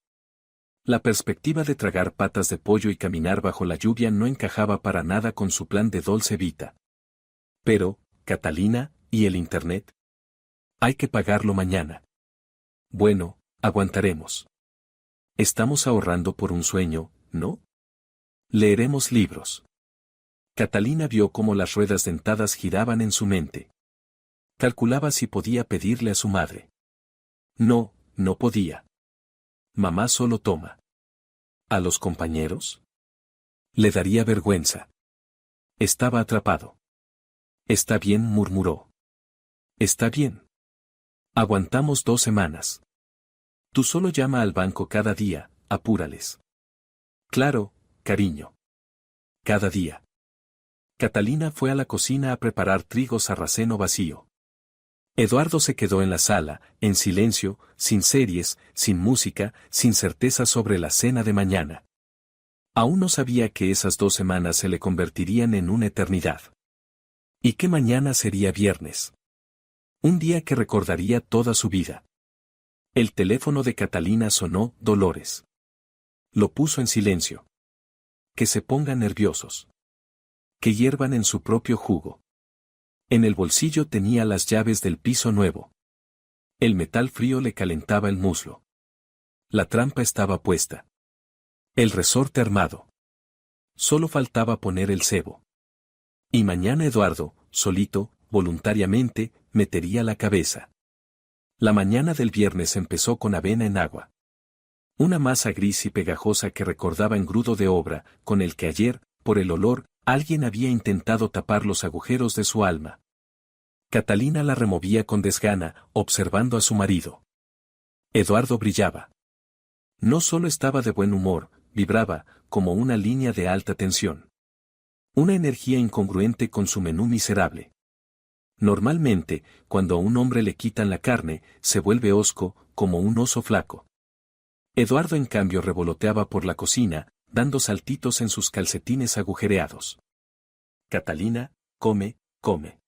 B: La perspectiva de tragar patas de pollo y caminar bajo la lluvia no encajaba para nada con su plan de Dolce Vita. Pero, Catalina, ¿y el internet? Hay que pagarlo mañana. Bueno, aguantaremos. Estamos ahorrando por un sueño, ¿no? Leeremos libros. Catalina vio cómo las ruedas dentadas giraban en su mente. Calculaba si podía pedirle a su madre. No, no podía. Mamá solo toma. ¿A los compañeros? Le daría vergüenza. Estaba atrapado. Está bien, murmuró. Está bien. Aguantamos 2 semanas. Tú solo llama al banco cada día, apúrales. Claro, cariño. Cada día. Catalina fue a la cocina a preparar trigo sarraceno vacío. Eduardo se quedó en la sala, en silencio, sin series, sin música, sin certeza sobre la cena de mañana. Aún no sabía que esas 2 semanas se le convertirían en una eternidad. Y que mañana sería viernes. Un día que recordaría toda su vida. El teléfono de Catalina sonó, Dolores. Lo puso en silencio. Que se pongan nerviosos. Que hiervan en su propio jugo. En el bolsillo tenía las llaves del piso nuevo. El metal frío le calentaba el muslo. La trampa estaba puesta. El resorte armado. Solo faltaba poner el cebo. Y mañana Eduardo, solito, voluntariamente, metería la cabeza. La mañana del viernes empezó con avena en agua. Una masa gris y pegajosa que recordaba engrudo de obra, con el que ayer, por el olor, alguien había intentado tapar los agujeros de su alma. Catalina la removía con desgana, observando a su marido. Eduardo brillaba. No solo estaba de buen humor, vibraba, como una línea de alta tensión. Una energía incongruente con su menú miserable. Normalmente, cuando a un hombre le quitan la carne, se vuelve hosco, como un oso flaco. Eduardo en cambio revoloteaba por la cocina, dando saltitos en sus calcetines agujereados. Catalina, come, come.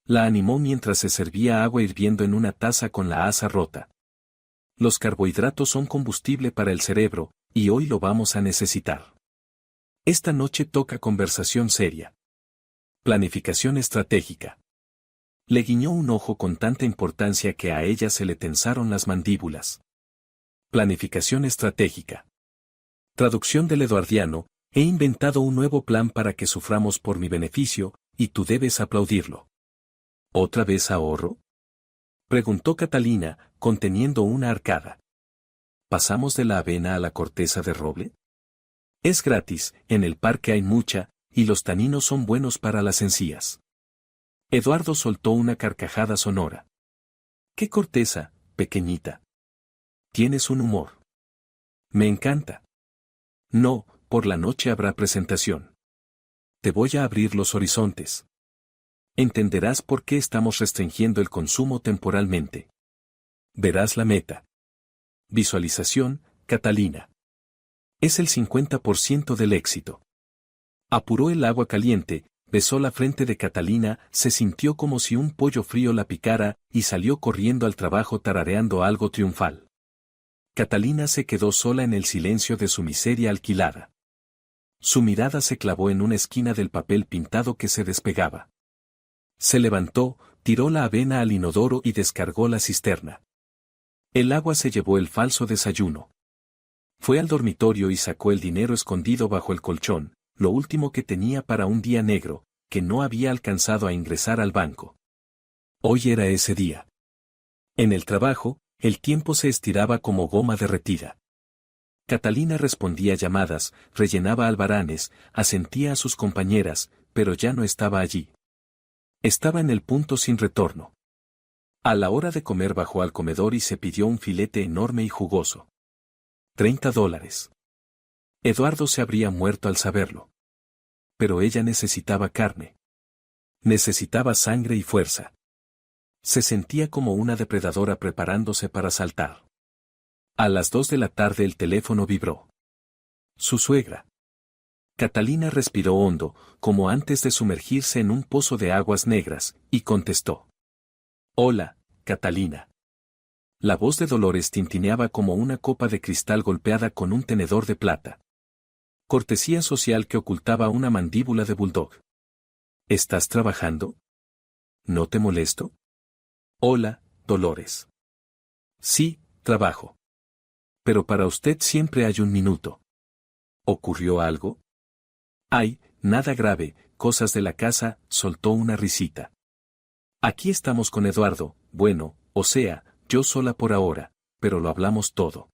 B: La animó mientras se servía agua hirviendo en una taza con la asa rota. Los carbohidratos son combustible para el cerebro, y hoy lo vamos a necesitar. Esta noche toca conversación seria. Planificación estratégica. Le guiñó un ojo con tanta importancia que a ella se le tensaron las mandíbulas. Planificación estratégica. Traducción del eduardiano, he inventado un nuevo plan para que suframos por mi beneficio, y tú debes aplaudirlo. ¿Otra vez ahorro? Preguntó Catalina, conteniendo una arcada. ¿Pasamos de la avena a la corteza de roble? Es gratis, en el parque hay mucha, y los taninos son buenos para las encías. Eduardo soltó una carcajada sonora. ¿Qué corteza, pequeñita? Tienes un humor. Me encanta. No, por la noche habrá presentación. Te voy a abrir los horizontes. Entenderás por qué estamos restringiendo el consumo temporalmente. Verás la meta. Visualización, Catalina. Es el 50% del éxito. Apuró el agua caliente, besó la frente de Catalina, se sintió como si un pollo frío la picara, y salió corriendo al trabajo tarareando algo triunfal. Catalina se quedó sola en el silencio de su miseria alquilada. Su mirada se clavó en una esquina del papel pintado que se despegaba. Se levantó, tiró la avena al inodoro y descargó la cisterna. El agua se llevó el falso desayuno. Fue al dormitorio y sacó el dinero escondido bajo el colchón, lo último que tenía para un día negro, que no había alcanzado a ingresar al banco. Hoy era ese día. En el trabajo, el tiempo se estiraba como goma derretida. Catalina respondía llamadas, rellenaba albaranes, asentía a sus compañeras, pero ya no estaba allí. Estaba en el punto sin retorno. A la hora de comer bajó al comedor y se pidió un filete enorme y jugoso. $30. Eduardo se habría muerto al saberlo. Pero ella necesitaba carne. Necesitaba sangre y fuerza. Se sentía como una depredadora preparándose para saltar. A las 2 de la tarde el teléfono vibró. Su suegra. Catalina respiró hondo, como antes de sumergirse en un pozo de aguas negras, y contestó. Hola, Catalina. La voz de Dolores tintineaba como una copa de cristal golpeada con un tenedor de plata. Cortesía social que ocultaba una mandíbula de bulldog. ¿Estás trabajando? ¿No te molesto? Hola, Dolores. Sí, trabajo. Pero para usted siempre hay un minuto. ¿Ocurrió algo? Ay, nada grave, cosas de la casa, soltó una risita. Aquí estamos con Eduardo, bueno, o sea, yo sola por ahora, pero lo hablamos todo.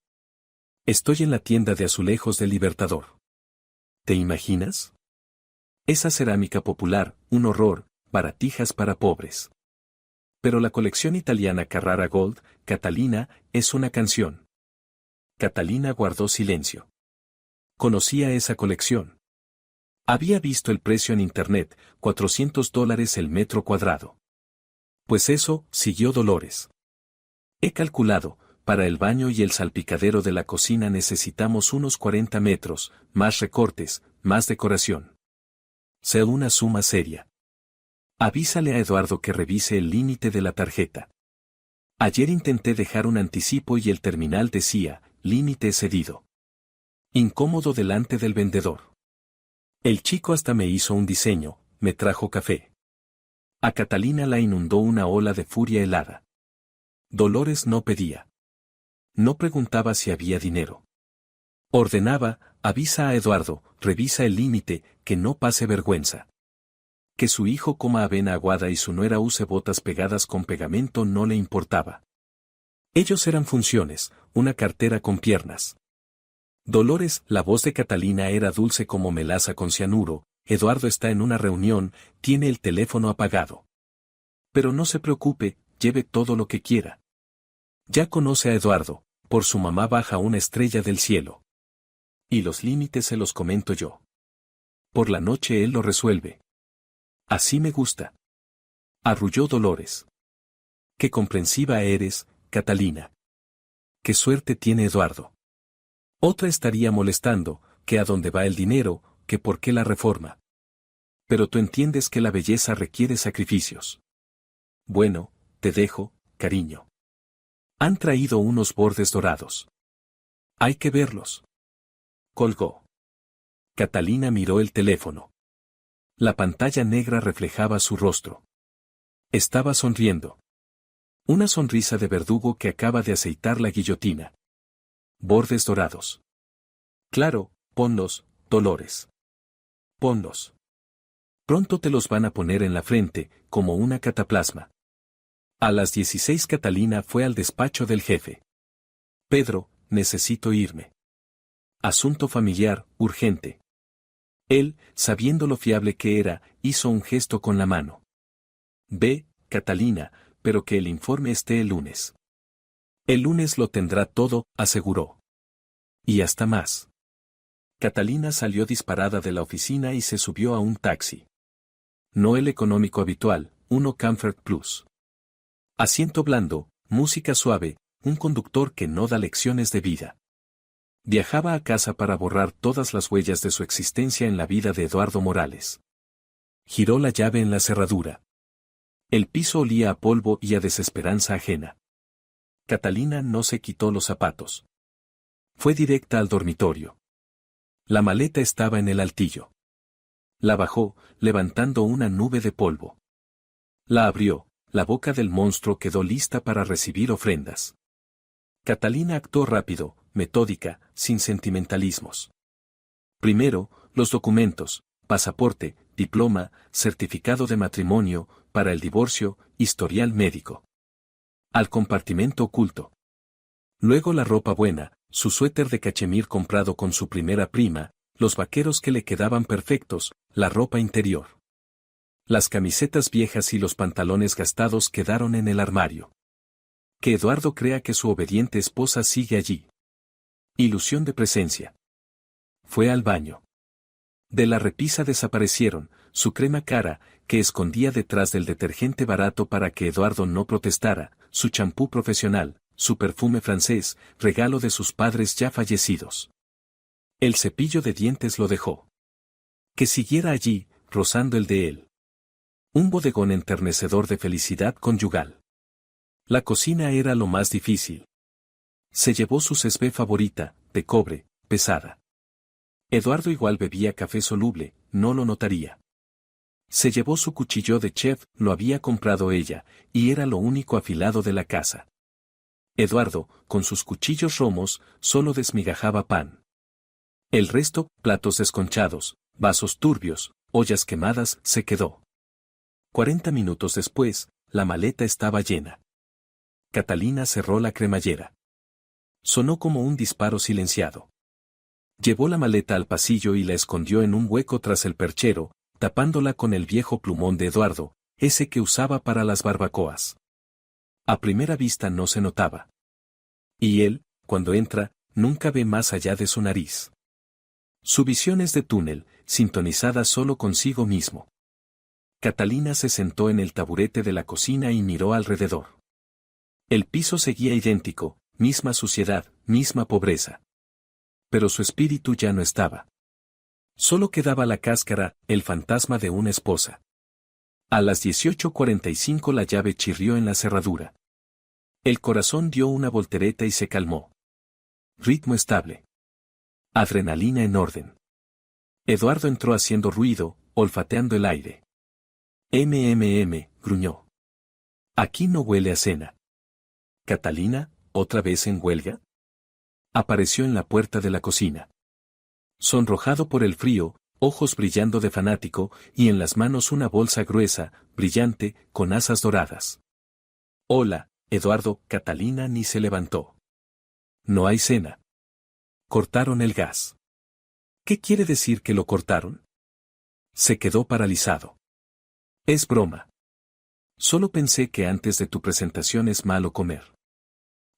B: Estoy en la tienda de azulejos del Libertador. ¿Te imaginas? Esa cerámica popular, un horror, baratijas para pobres. Pero la colección italiana Carrara Gold, Catalina, es una canción. Catalina guardó silencio. Conocía esa colección. Había visto el precio en internet, $400 el metro cuadrado. Pues eso, siguió Dolores. He calculado, para el baño y el salpicadero de la cocina necesitamos unos 40 metros, más recortes, más decoración. Sea una suma seria. Avísale a Eduardo que revise el límite de la tarjeta. Ayer intenté dejar un anticipo y el terminal decía, límite excedido. Incómodo delante del vendedor. El chico hasta me hizo un diseño, me trajo café. A Catalina la inundó una ola de furia helada. Dolores no pedía. No preguntaba si había dinero. Ordenaba, avisa a Eduardo, revisa el límite, que no pase vergüenza. Que su hijo coma avena aguada y su nuera use botas pegadas con pegamento no le importaba. Ellos eran funciones, una cartera con piernas. Dolores, la voz de Catalina era dulce como melaza con cianuro. Eduardo está en una reunión, tiene el teléfono apagado. Pero no se preocupe, lleve todo lo que quiera. Ya conoce a Eduardo, por su mamá baja una estrella del cielo. Y los límites se los comento yo. Por la noche él lo resuelve. Así me gusta. Arrulló Dolores. Qué comprensiva eres, Catalina. Qué suerte tiene Eduardo. Otra estaría molestando, que a dónde va el dinero, que por qué la reforma. Pero tú entiendes que la belleza requiere sacrificios. Bueno, te dejo, cariño. Han traído unos bordes dorados. Hay que verlos. Colgó. Catalina miró el teléfono. La pantalla negra reflejaba su rostro. Estaba sonriendo. Una sonrisa de verdugo que acaba de aceitar la guillotina. Bordes dorados. Claro, ponlos, Dolores. Ponlos. Pronto te los van a poner en la frente, como una cataplasma. A las 16 Catalina fue al despacho del jefe. Pedro, necesito irme. Asunto familiar, urgente. Él, sabiendo lo fiable que era, hizo un gesto con la mano. Ve, Catalina, pero que el informe esté el lunes. El lunes lo tendrá todo, aseguró. Y hasta más. Catalina salió disparada de la oficina y se subió a un taxi. No el económico habitual, uno Comfort Plus. Asiento blando, música suave, un conductor que no da lecciones de vida. Viajaba a casa para borrar todas las huellas de su existencia en la vida de Eduardo Morales. Giró la llave en la cerradura. El piso olía a polvo y a desesperanza ajena. Catalina no se quitó los zapatos. Fue directa al dormitorio. La maleta estaba en el altillo. La bajó, levantando una nube de polvo. La abrió, la boca del monstruo quedó lista para recibir ofrendas. Catalina actuó rápido, metódica, sin sentimentalismos. Primero, los documentos, pasaporte, diploma, certificado de matrimonio, para el divorcio, historial médico. Al compartimento oculto. Luego la ropa buena, su suéter de cachemir comprado con su primera prima, los vaqueros que le quedaban perfectos, la ropa interior. Las camisetas viejas y los pantalones gastados quedaron en el armario. Que Eduardo crea que su obediente esposa sigue allí. Ilusión de presencia. Fue al baño. De la repisa desaparecieron, su crema cara, que escondía detrás del detergente barato para que Eduardo no protestara, su champú profesional, su perfume francés, regalo de sus padres ya fallecidos. El cepillo de dientes lo dejó. Que siguiera allí, rozando el de él. Un bodegón enternecedor de felicidad conyugal. La cocina era lo más difícil. Se llevó su cesbé favorita, de cobre, pesada. Eduardo igual bebía café soluble, no lo notaría. Se llevó su cuchillo de chef, lo había comprado ella, y era lo único afilado de la casa. Eduardo, con sus cuchillos romos, solo desmigajaba pan. El resto, platos desconchados, vasos turbios, ollas quemadas, se quedó. 40 minutos después, la maleta estaba llena. Catalina cerró la cremallera. Sonó como un disparo silenciado. Llevó la maleta al pasillo y la escondió en un hueco tras el perchero, tapándola con el viejo plumón de Eduardo, ese que usaba para las barbacoas. A primera vista no se notaba. Y él, cuando entra, nunca ve más allá de su nariz. Su visión es de túnel, sintonizada solo consigo mismo. Catalina se sentó en el taburete de la cocina y miró alrededor. El piso seguía idéntico, misma suciedad, misma pobreza. Pero su espíritu ya no estaba. Solo quedaba la cáscara, el fantasma de una esposa. A las 18:45 la llave chirrió en la cerradura. El corazón dio una voltereta y se calmó. Ritmo estable. Adrenalina en orden. Eduardo entró haciendo ruido, olfateando el aire. Gruñó. Aquí no huele a cena. ¿Catalina, otra vez en huelga? Apareció en la puerta de la cocina. Sonrojado por el frío, ojos brillando de fanático, y en las manos una bolsa gruesa, brillante, con asas doradas. Hola, Eduardo. Catalina ni se levantó. No hay cena. Cortaron el gas. ¿Qué quiere decir que lo cortaron? Se quedó paralizado. Es broma. Solo pensé que antes de tu presentación es malo comer.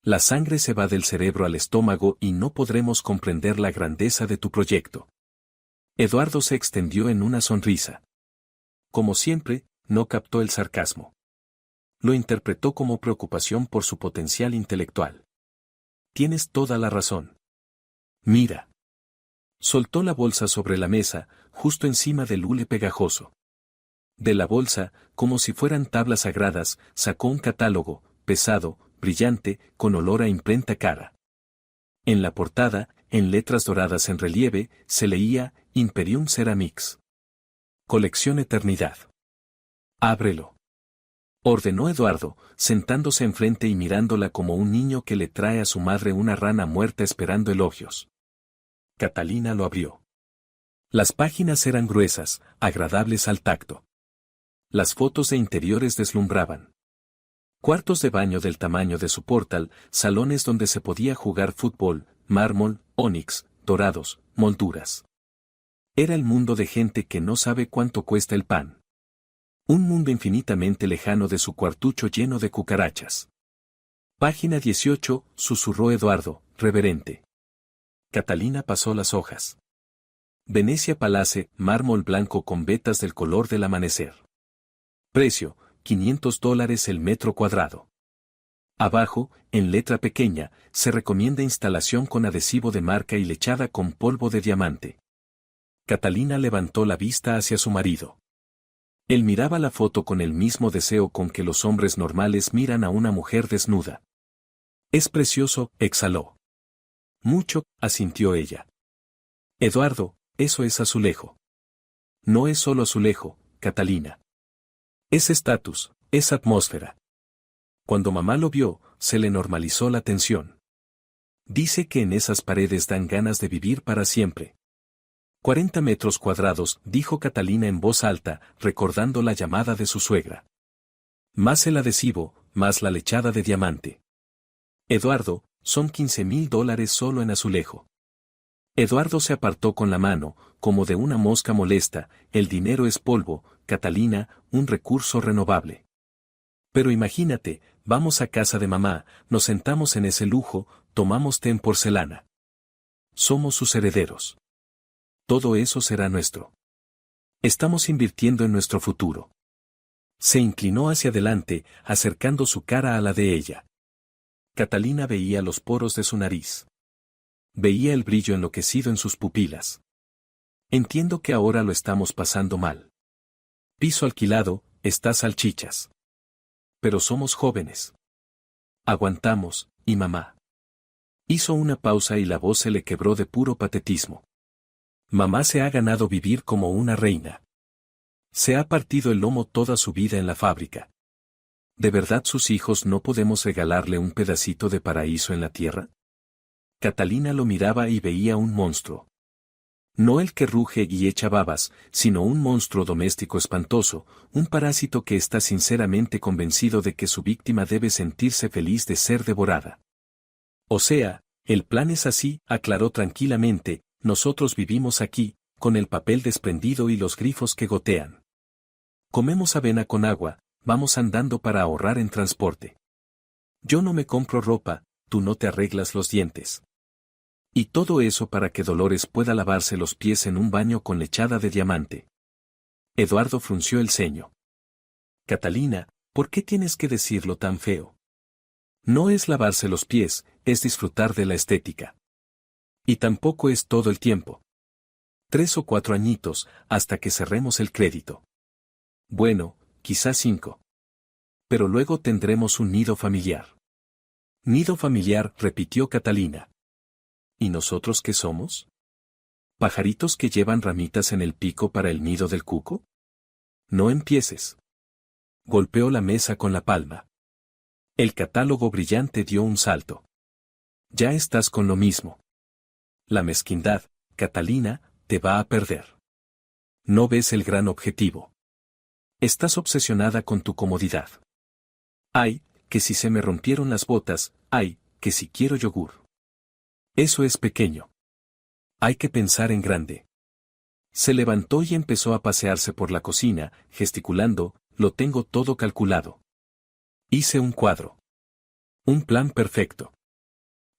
B: La sangre se va del cerebro al estómago y no podremos comprender la grandeza de tu proyecto. Eduardo se extendió en una sonrisa. Como siempre, no captó el sarcasmo. Lo interpretó como preocupación por su potencial intelectual. Tienes toda la razón. Mira. Soltó la bolsa sobre la mesa, justo encima del hule pegajoso. De la bolsa, como si fueran tablas sagradas, sacó un catálogo, pesado, brillante, con olor a imprenta cara. En la portada, en letras doradas en relieve, se leía Imperium Ceramics. Colección Eternidad. Ábrelo. Ordenó Eduardo, sentándose enfrente y mirándola como un niño que le trae a su madre una rana muerta esperando elogios. Catalina lo abrió. Las páginas eran gruesas, agradables al tacto. Las fotos de interiores deslumbraban. Cuartos de baño del tamaño de su portal, salones donde se podía jugar fútbol, mármol, ónix, dorados, molduras. Era el mundo de gente que no sabe cuánto cuesta el pan. Un mundo infinitamente lejano de su cuartucho lleno de cucarachas. Página 18, susurró Eduardo, reverente. Catalina pasó las hojas. Venecia Palace, mármol blanco con vetas del color del amanecer. Precio, $500 el metro cuadrado. Abajo, en letra pequeña, se recomienda instalación con adhesivo de marca y lechada con polvo de diamante. Catalina levantó la vista hacia su marido. Él miraba la foto con el mismo deseo con que los hombres normales miran a una mujer desnuda. Es precioso, exhaló. Mucho, asintió ella. Eduardo, eso es azulejo. No es solo azulejo, Catalina. Es estatus, es atmósfera. Cuando mamá lo vio, se le normalizó la tensión. Dice que en esas paredes dan ganas de vivir para siempre. 40 metros cuadrados, dijo Catalina en voz alta, recordando la llamada de su suegra. Más el adhesivo, más la lechada de diamante. Eduardo, son $15,000 solo en azulejo. Eduardo se apartó con la mano, como de una mosca molesta, el dinero es polvo, Catalina, un recurso renovable. Pero imagínate, vamos a casa de mamá, nos sentamos en ese lujo, tomamos té en porcelana. Somos sus herederos. Todo eso será nuestro. Estamos invirtiendo en nuestro futuro. Se inclinó hacia adelante, acercando su cara a la de ella. Catalina veía los poros de su nariz. Veía el brillo enloquecido en sus pupilas. Entiendo que ahora lo estamos pasando mal. Piso alquilado, está salchichas. Pero somos jóvenes. Aguantamos, y mamá. Hizo una pausa y la voz se le quebró de puro patetismo. Mamá se ha ganado vivir como una reina. Se ha partido el lomo toda su vida en la fábrica. ¿De verdad sus hijos no podemos regalarle un pedacito de paraíso en la tierra? Catalina lo miraba y veía un monstruo. No el que ruge y echa babas, sino un monstruo doméstico espantoso, un parásito que está sinceramente convencido de que su víctima debe sentirse feliz de ser devorada. O sea, el plan es así, aclaró tranquilamente, nosotros vivimos aquí, con el papel desprendido y los grifos que gotean. Comemos avena con agua, vamos andando para ahorrar en transporte. Yo no me compro ropa, tú no te arreglas los dientes. Y todo eso para que Dolores pueda lavarse los pies en un baño con lechada de diamante. Eduardo frunció el ceño. Catalina, ¿por qué tienes que decirlo tan feo? No es lavarse los pies, es disfrutar de la estética. Y tampoco es todo el tiempo. 3 o 4 añitos, hasta que cerremos el crédito. Bueno, quizás 5. Pero luego tendremos un nido familiar. Nido familiar, repitió Catalina. ¿Y nosotros qué somos? ¿Pajaritos que llevan ramitas en el pico para el nido del cuco? No empieces. Golpeó la mesa con la palma. El catálogo brillante dio un salto. Ya estás con lo mismo. La mezquindad, Catalina, te va a perder. No ves el gran objetivo. Estás obsesionada con tu comodidad. Ay, que si se me rompieron las botas, ay, que si quiero yogur. Eso es pequeño. Hay que pensar en grande. Se levantó y empezó a pasearse por la cocina, gesticulando, lo tengo todo calculado. Hice un cuadro. Un plan perfecto.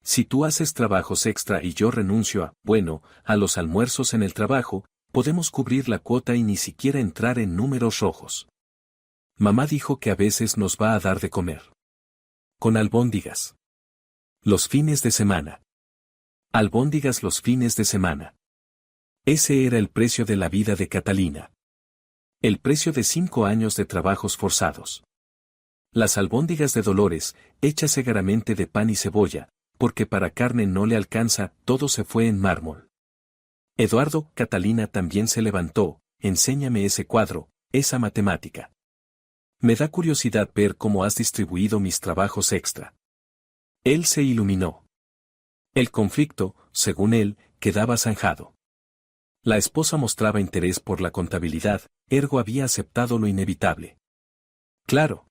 B: Si tú haces trabajos extra y yo renuncio a los almuerzos en el trabajo, podemos cubrir la cuota y ni siquiera entrar en números rojos. Mamá dijo que a veces nos va a dar de comer. Con albóndigas. Los fines de semana. Albóndigas los fines de semana. Ese era el precio de la vida de Catalina. El precio de 5 años de trabajos forzados. Las albóndigas de Dolores, hechas segaramente de pan y cebolla, porque para carne no le alcanza, todo se fue en mármol. Eduardo, Catalina también se levantó, enséñame ese cuadro, esa matemática. Me da curiosidad ver cómo has distribuido mis trabajos extra. Él se iluminó. El conflicto, según él, quedaba zanjado. La esposa mostraba interés por la contabilidad, ergo había aceptado lo inevitable. Claro.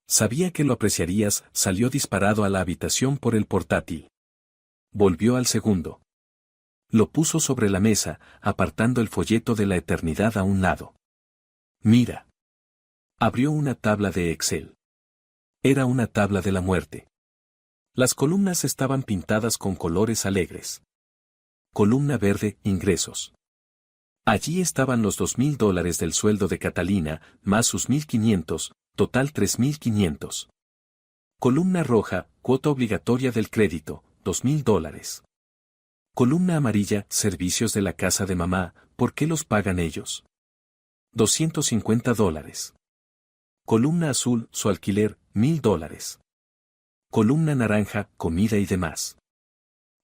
B: Sabía que lo apreciarías, salió disparado a la habitación por el portátil. Volvió al segundo. Lo puso sobre la mesa, apartando el folleto de la eternidad a un lado. Mira. Abrió una tabla de Excel. Era una tabla de la muerte. Las columnas estaban pintadas con colores alegres. Columna verde, ingresos. Allí estaban los $2,000 del sueldo de Catalina, más sus 1,500, total 3,500. Columna roja, cuota obligatoria del crédito, $2,000. Columna amarilla, servicios de la casa de mamá, ¿por qué los pagan ellos? $250. Columna azul, su alquiler, $1,000. Columna naranja, comida y demás.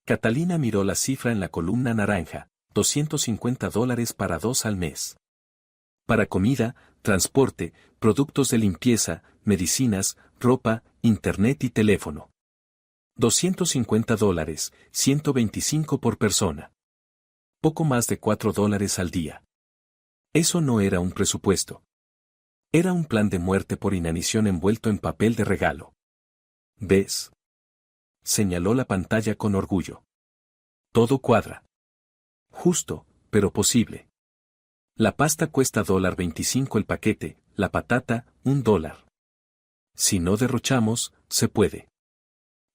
B: Catalina miró la cifra en la columna naranja, $250 para 2 al mes. Para comida, transporte, productos de limpieza, medicinas, ropa, internet y teléfono. $250, 125 por persona. Poco más de $4 al día. Eso no era un presupuesto. Era un plan de muerte por inanición envuelto en papel de regalo. ¿Ves? Señaló la pantalla con orgullo. Todo cuadra. Justo, pero posible. La pasta cuesta $1.25 el paquete, la patata, $1. Si no derrochamos, se puede.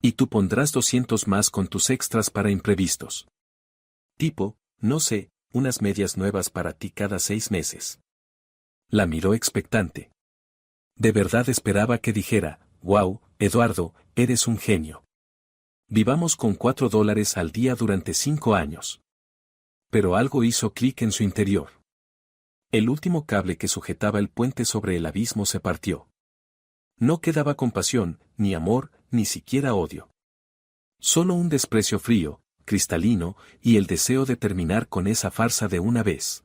B: Y tú pondrás 200 más con tus extras para imprevistos. Tipo, no sé, unas medias nuevas para ti cada 6 meses. La miró expectante. De verdad esperaba que dijera, wow, Eduardo, eres un genio. Vivamos con $4 al día durante 5 años. Pero algo hizo clic en su interior. El último cable que sujetaba el puente sobre el abismo se partió. No quedaba compasión, ni amor, ni siquiera odio. Solo un desprecio frío, cristalino, y el deseo de terminar con esa farsa de una vez.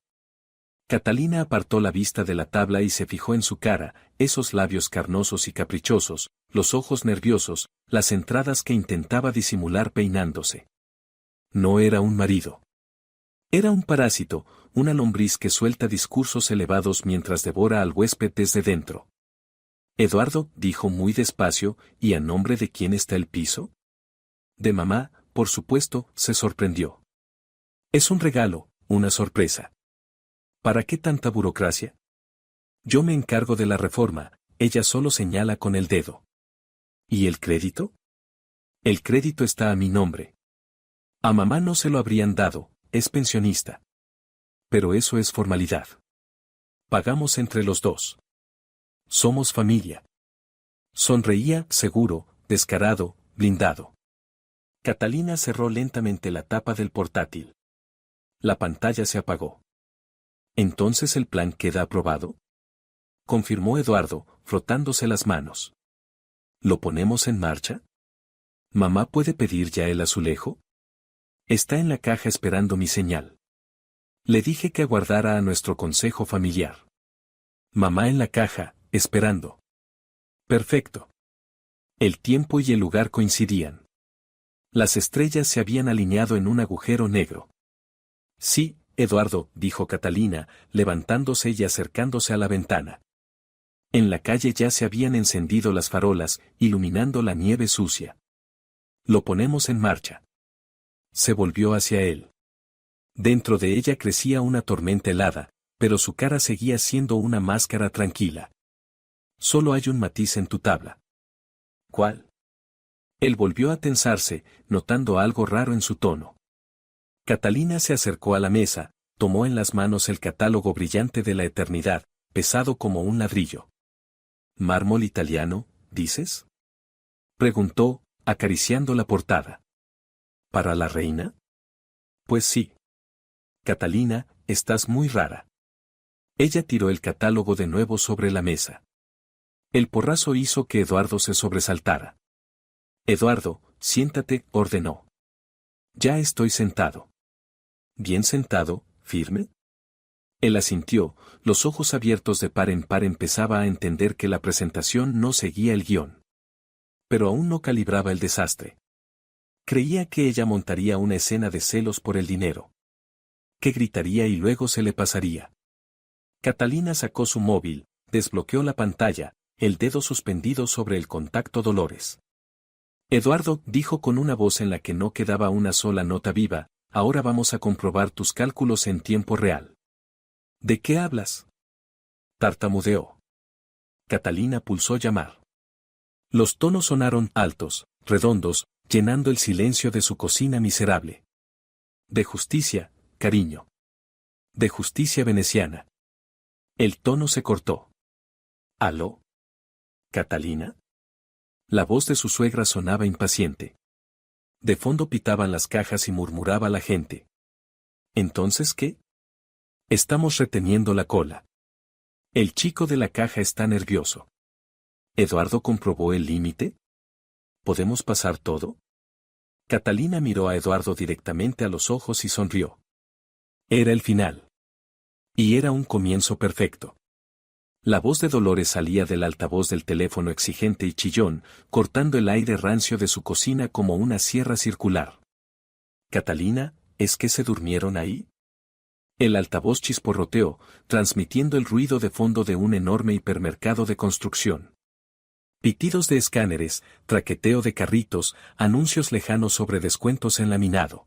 B: Catalina apartó la vista de la tabla y se fijó en su cara, esos labios carnosos y caprichosos, los ojos nerviosos, las entradas que intentaba disimular peinándose. No era un marido. Era un parásito, una lombriz que suelta discursos elevados mientras devora al huésped desde dentro. Eduardo, dijo muy despacio, ¿y a nombre de quién está el piso? De mamá, por supuesto, se sorprendió. Es un regalo, una sorpresa. ¿Para qué tanta burocracia? Yo me encargo de la reforma, ella solo señala con el dedo. ¿Y el crédito? El crédito está a mi nombre. A mamá no se lo habrían dado, es pensionista. Pero eso es formalidad. Pagamos entre los dos. Somos familia. Sonreía, seguro, descarado, blindado. Catalina cerró lentamente la tapa del portátil. La pantalla se apagó. ¿Entonces el plan queda aprobado? Confirmó Eduardo, frotándose las manos. ¿Lo ponemos en marcha? ¿Mamá puede pedir ya el azulejo? Está en la caja esperando mi señal. Le dije que aguardara a nuestro consejo familiar. Mamá en la caja, esperando. Perfecto. El tiempo y el lugar coincidían. Las estrellas se habían alineado en un agujero negro. Sí, Eduardo, dijo Catalina, levantándose y acercándose a la ventana. En la calle ya se habían encendido las farolas, iluminando la nieve sucia. Lo ponemos en marcha. Se volvió hacia él. Dentro de ella crecía una tormenta helada, pero su cara seguía siendo una máscara tranquila. Solo hay un matiz en tu tabla. ¿Cuál? Él volvió a tensarse, notando algo raro en su tono. Catalina se acercó a la mesa, tomó en las manos el catálogo brillante de la eternidad, pesado como un ladrillo. ¿Mármol italiano, dices? Preguntó, acariciando la portada. ¿Para la reina? Pues sí. Catalina, estás muy rara. Ella tiró el catálogo de nuevo sobre la mesa. El porrazo hizo que Eduardo se sobresaltara. Eduardo, siéntate, ordenó. Ya estoy sentado. ¿Bien sentado, firme? Él asintió, los ojos abiertos de par en par empezaba a entender que la presentación no seguía el guión. Pero aún no calibraba el desastre. Creía que ella montaría una escena de celos por el dinero. Que gritaría y luego se le pasaría. Catalina sacó su móvil, desbloqueó la pantalla, el dedo suspendido sobre el contacto Dolores. Eduardo, dijo con una voz en la que no quedaba una sola nota viva, ahora vamos a comprobar tus cálculos en tiempo real. ¿De qué hablas? Tartamudeó. Catalina pulsó llamar. Los tonos sonaron altos, redondos, llenando el silencio de su cocina miserable. De justicia, cariño. De justicia veneciana. El tono se cortó. ¿Aló? ¿Catalina? La voz de su suegra sonaba impaciente. De fondo pitaban las cajas y murmuraba la gente. ¿Entonces qué? Estamos reteniendo la cola. El chico de la caja está nervioso. ¿Eduardo comprobó el límite? ¿Podemos pasar todo? Catalina miró a Eduardo directamente a los ojos y sonrió. Era el final. Y era un comienzo perfecto. La voz de Dolores salía del altavoz del teléfono exigente y chillón, cortando el aire rancio de su cocina como una sierra circular. Catalina, ¿es que se durmieron ahí? El altavoz chisporroteó, transmitiendo el ruido de fondo de un enorme hipermercado de construcción. Pitidos de escáneres, traqueteo de carritos, anuncios lejanos sobre descuentos en laminado.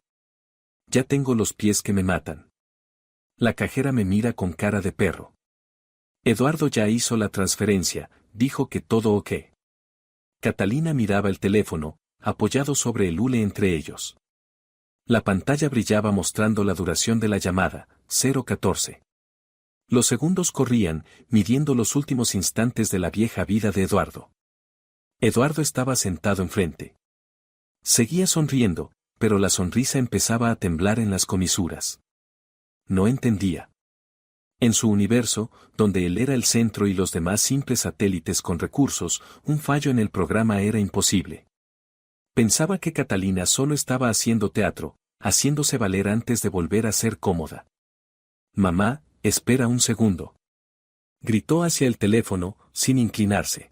B: Ya tengo los pies que me matan. La cajera me mira con cara de perro. Eduardo ya hizo la transferencia, dijo que todo ok. Catalina miraba el teléfono, apoyado sobre el hule entre ellos. La pantalla brillaba mostrando la duración de la llamada, 014. Los segundos corrían, midiendo los últimos instantes de la vieja vida de Eduardo. Eduardo estaba sentado enfrente. Seguía sonriendo, pero la sonrisa empezaba a temblar en las comisuras. No entendía. En su universo, donde él era el centro y los demás simples satélites con recursos, un fallo en el programa era imposible. Pensaba que Catalina solo estaba haciendo teatro, haciéndose valer antes de volver a ser cómoda. Mamá, espera un segundo. Gritó hacia el teléfono, sin inclinarse.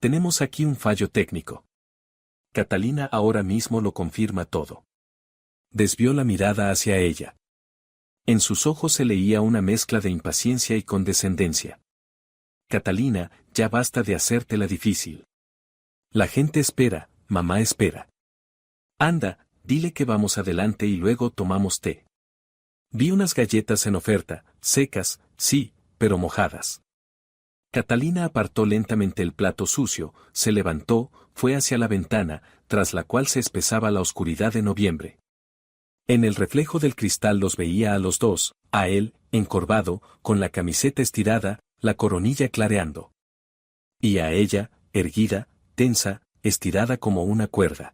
B: Tenemos aquí un fallo técnico. Catalina ahora mismo lo confirma todo. Desvió la mirada hacia ella. En sus ojos se leía una mezcla de impaciencia y condescendencia. Catalina, ya basta de hacértela difícil. La gente espera, mamá espera. Anda, dile que vamos adelante y luego tomamos té. Vi unas galletas en oferta, secas, sí, pero mojadas. Catalina apartó lentamente el plato sucio, se levantó, fue hacia la ventana, tras la cual se espesaba la oscuridad de noviembre. En el reflejo del cristal los veía a los dos, a él, encorvado, con la camiseta estirada, la coronilla clareando. Y a ella, erguida, tensa, estirada como una cuerda.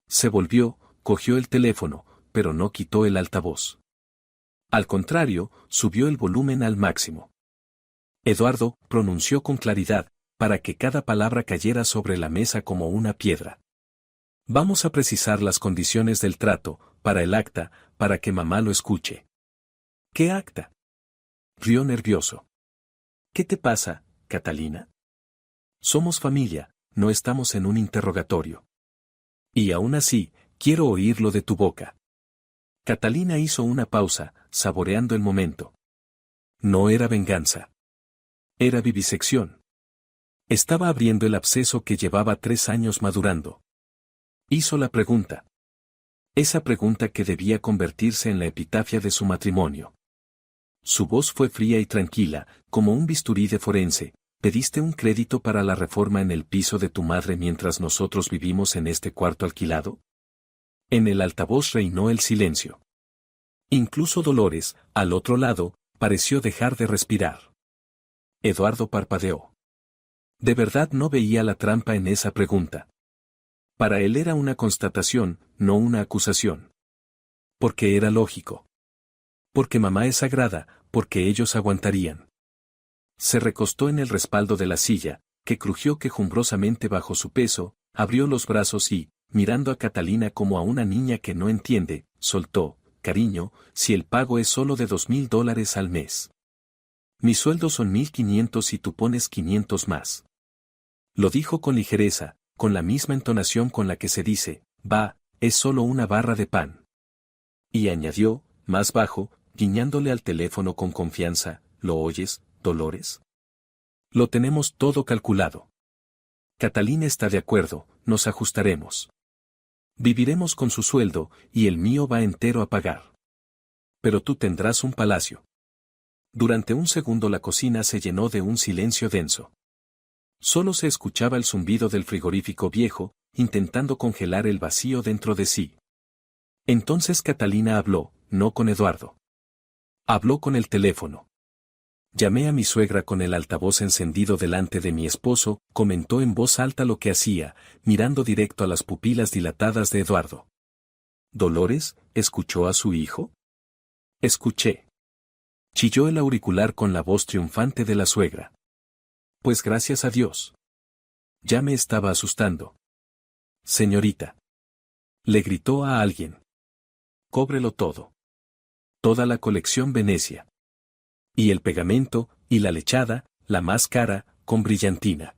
B: Se volvió, cogió el teléfono, pero no quitó el altavoz. Al contrario, subió el volumen al máximo. Eduardo, pronunció con claridad, para que cada palabra cayera sobre la mesa como una piedra. Vamos a precisar las condiciones del trato, para el acta, para que mamá lo escuche. ¿Qué acta? Rió nervioso. ¿Qué te pasa, Catalina? Somos familia, no estamos en un interrogatorio. Y aún así, quiero oírlo de tu boca. Catalina hizo una pausa, saboreando el momento. No era venganza. Era vivisección. Estaba abriendo el absceso que llevaba 3 años madurando. Hizo la pregunta. Esa pregunta que debía convertirse en la epitafia de su matrimonio. Su voz fue fría y tranquila, como un bisturí de forense. ¿Pediste un crédito para la reforma en el piso de tu madre mientras nosotros vivimos en este cuarto alquilado? En el altavoz reinó el silencio. Incluso Dolores, al otro lado, pareció dejar de respirar. Eduardo parpadeó. De verdad no veía la trampa en esa pregunta. Para él era una constatación, no una acusación. Porque era lógico. Porque mamá es sagrada, porque ellos aguantarían. Se recostó en el respaldo de la silla, que crujió quejumbrosamente bajo su peso, abrió los brazos y, mirando a Catalina como a una niña que no entiende, soltó, cariño, si el pago es solo de $2,000 al mes. Mi sueldo son 1,500 y tú pones 500 más. Lo dijo con ligereza, con la misma entonación con la que se dice, va, es solo una barra de pan. Y añadió, más bajo, guiñándole al teléfono con confianza, ¿lo oyes, Dolores? Lo tenemos todo calculado. Catalina está de acuerdo, nos ajustaremos. Viviremos con su sueldo, y el mío va entero a pagar. Pero tú tendrás un palacio. Durante un segundo la cocina se llenó de un silencio denso. Solo se escuchaba el zumbido del frigorífico viejo, intentando congelar el vacío dentro de sí. Entonces Catalina habló, no con Eduardo. Habló con el teléfono. Llamé a mi suegra con el altavoz encendido delante de mi esposo, comentó en voz alta lo que hacía, mirando directo a las pupilas dilatadas de Eduardo. ¿Dolores, escuchó a su hijo? Escuché. Chilló el auricular con la voz triunfante de la suegra. Pues gracias a Dios. Ya me estaba asustando. Señorita. Le gritó a alguien. Cóbrelo todo. Toda la colección Venecia. Y el pegamento, y la lechada, la más cara, con brillantina.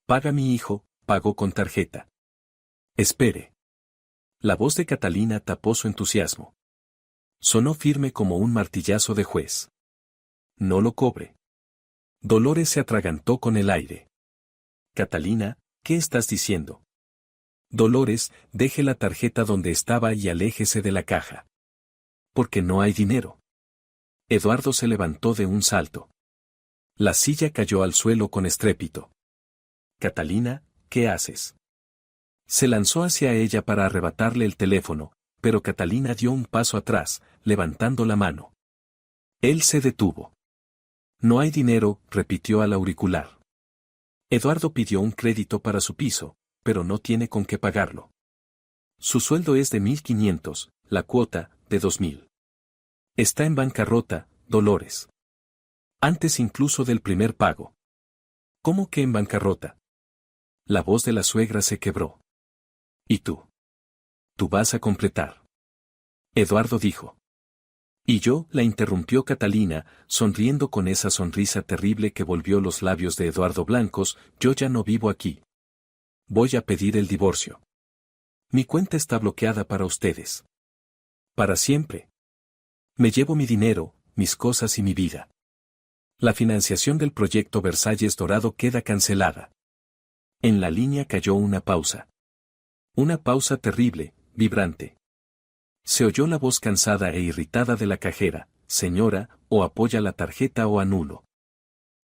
B: Paga mi hijo, pagó con tarjeta. Espere. La voz de Catalina tapó su entusiasmo. Sonó firme como un martillazo de juez. No lo cobre. Dolores se atragantó con el aire. Catalina, ¿qué estás diciendo? Dolores, deje la tarjeta donde estaba y aléjese de la caja. Porque no hay dinero. Eduardo se levantó de un salto. La silla cayó al suelo con estrépito. Catalina, ¿qué haces? Se lanzó hacia ella para arrebatarle el teléfono, pero Catalina dio un paso atrás, levantando la mano. Él se detuvo. No hay dinero, repitió al auricular. Eduardo pidió un crédito para su piso, pero no tiene con qué pagarlo. Su sueldo es de 1,500, la cuota, de 2,000. Está en bancarrota, Dolores. Antes incluso del primer pago. ¿Cómo que en bancarrota? La voz de la suegra se quebró. ¿Y tú? Tú vas a completar. Eduardo dijo. Y yo, la interrumpió Catalina, sonriendo con esa sonrisa terrible que volvió los labios de Eduardo blancos, yo ya no vivo aquí. Voy a pedir el divorcio. Mi cuenta está bloqueada para ustedes. Para siempre. Me llevo mi dinero, mis cosas y mi vida. La financiación del proyecto Versalles Dorado queda cancelada. En la línea cayó una pausa. Una pausa terrible, vibrante. Se oyó la voz cansada e irritada de la cajera, señora, o apoya la tarjeta o anulo.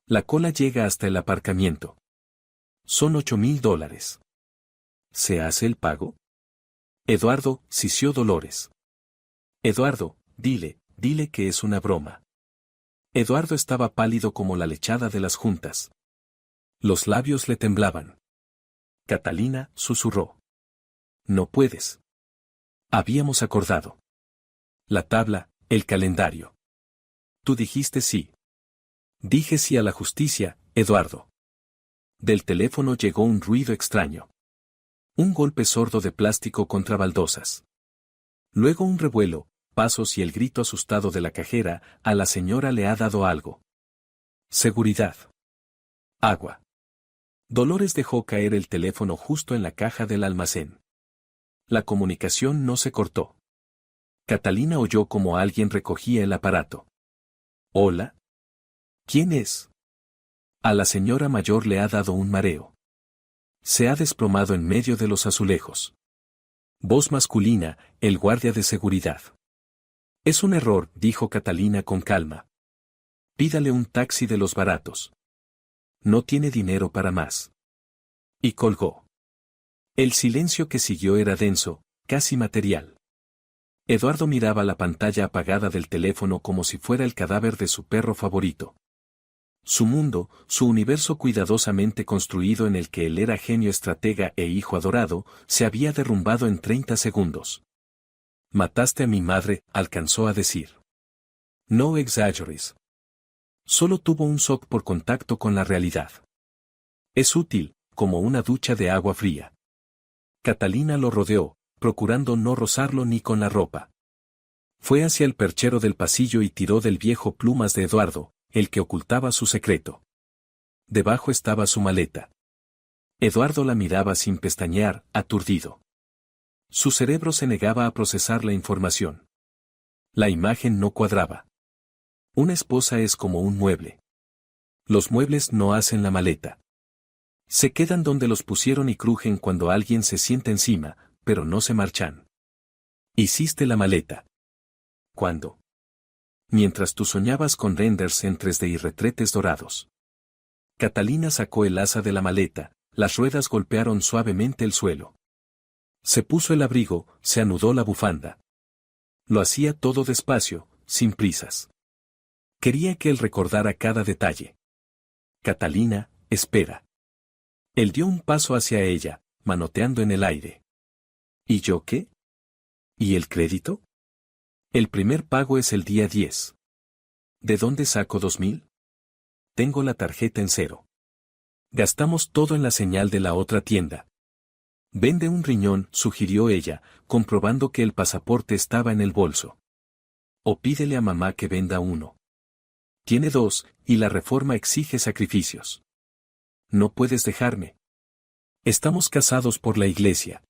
B: La cola llega hasta el aparcamiento. Son $8,000. ¿Se hace el pago? Eduardo, sisió Dolores. Eduardo, dile que es una broma. Eduardo estaba pálido como la lechada de las juntas. Los labios le temblaban. Catalina susurró. No puedes. Habíamos acordado. La tabla, el calendario. Tú dijiste sí. Dije sí a la justicia, Eduardo. Del teléfono llegó un ruido extraño. Un golpe sordo de plástico contra baldosas. Luego un revuelo, pasos y el grito asustado de la cajera: a la señora le ha dado algo. Seguridad. Agua. Dolores dejó caer el teléfono justo en la caja del almacén. La comunicación no se cortó. Catalina oyó como alguien recogía el aparato. ¿Hola? ¿Quién es? A la señora mayor le ha dado un mareo. Se ha desplomado en medio de los azulejos. Voz masculina, el guardia de seguridad. Es un error, dijo Catalina con calma. Pídale un taxi de los baratos. No tiene dinero para más. Y colgó. El silencio que siguió era denso, casi material. Eduardo miraba la pantalla apagada del teléfono como si fuera el cadáver de su perro favorito. Su mundo, su universo cuidadosamente construido en el que él era genio estratega e hijo adorado, se había derrumbado en 30 segundos. Mataste a mi madre, alcanzó a decir. No exaggeres. Solo tuvo un shock por contacto con la realidad. Es útil, como una ducha de agua fría. Catalina lo rodeó, procurando no rozarlo ni con la ropa. Fue hacia el perchero del pasillo y tiró del viejo plumas de Eduardo, el que ocultaba su secreto. Debajo estaba su maleta. Eduardo la miraba sin pestañear, aturdido. Su cerebro se negaba a procesar la información. La imagen no cuadraba. Una esposa es como un mueble. Los muebles no hacen la maleta. Se quedan donde los pusieron y crujen cuando alguien se sienta encima, pero no se marchan. Hiciste la maleta. ¿Cuándo? Mientras tú soñabas con renders en 3D y retretes dorados. Catalina sacó el asa de la maleta, las ruedas golpearon suavemente el suelo. Se puso el abrigo, se anudó la bufanda. Lo hacía todo despacio, sin prisas. Quería que él recordara cada detalle. Catalina, espera. Él dio un paso hacia ella, manoteando en el aire. ¿Y yo qué? ¿Y el crédito? El primer pago es el día 10. ¿De dónde saco 2,000? Tengo la tarjeta en cero. Gastamos todo en la señal de la otra tienda. Vende un riñón, sugirió ella, comprobando que el pasaporte estaba en el bolso. O pídele a mamá que venda uno. Tiene 2, y la reforma exige sacrificios. No puedes dejarme. Estamos casados por la iglesia.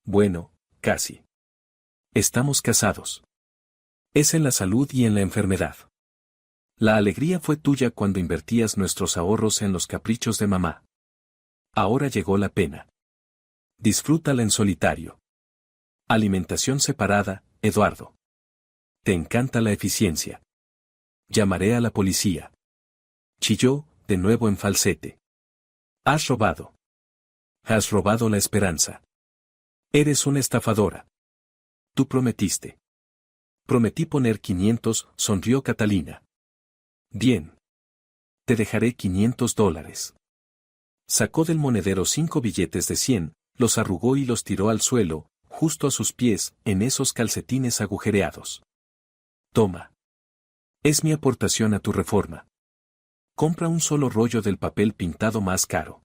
B: Bueno, casi. Estamos casados. Es en la salud y en la enfermedad. La alegría fue tuya cuando invertías nuestros ahorros en los caprichos de mamá. Ahora llegó la pena. Disfrútala en solitario. Alimentación separada, Eduardo. Te encanta la eficiencia. Llamaré a la policía. Chilló, de nuevo en falsete. Has robado. Has robado la esperanza. Eres una estafadora. Tú prometiste. Prometí poner 500, sonrió Catalina. Bien. Te dejaré $500. Sacó del monedero 5 billetes de 100, los arrugó y los tiró al suelo, justo a sus pies, en esos calcetines agujereados. Toma. Es mi aportación a tu reforma. Compra un solo rollo del papel pintado más caro.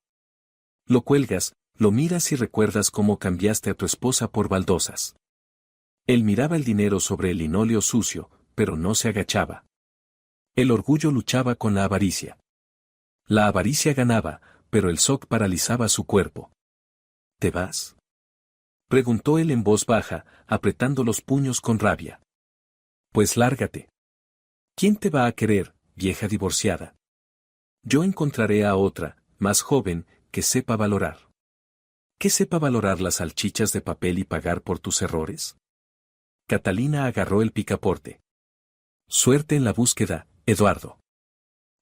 B: Lo cuelgas, lo miras y recuerdas cómo cambiaste a tu esposa por baldosas. Él miraba el dinero sobre el linóleo sucio, pero no se agachaba. El orgullo luchaba con la avaricia. La avaricia ganaba, pero el shock paralizaba su cuerpo. ¿Te vas? Preguntó él en voz baja, apretando los puños con rabia. Pues lárgate. ¿Quién te va a querer, vieja divorciada? Yo encontraré a otra, más joven, que sepa valorar. ¿Que sepa valorar las salchichas de papel y pagar por tus errores? Catalina agarró el picaporte. Suerte en la búsqueda, Eduardo.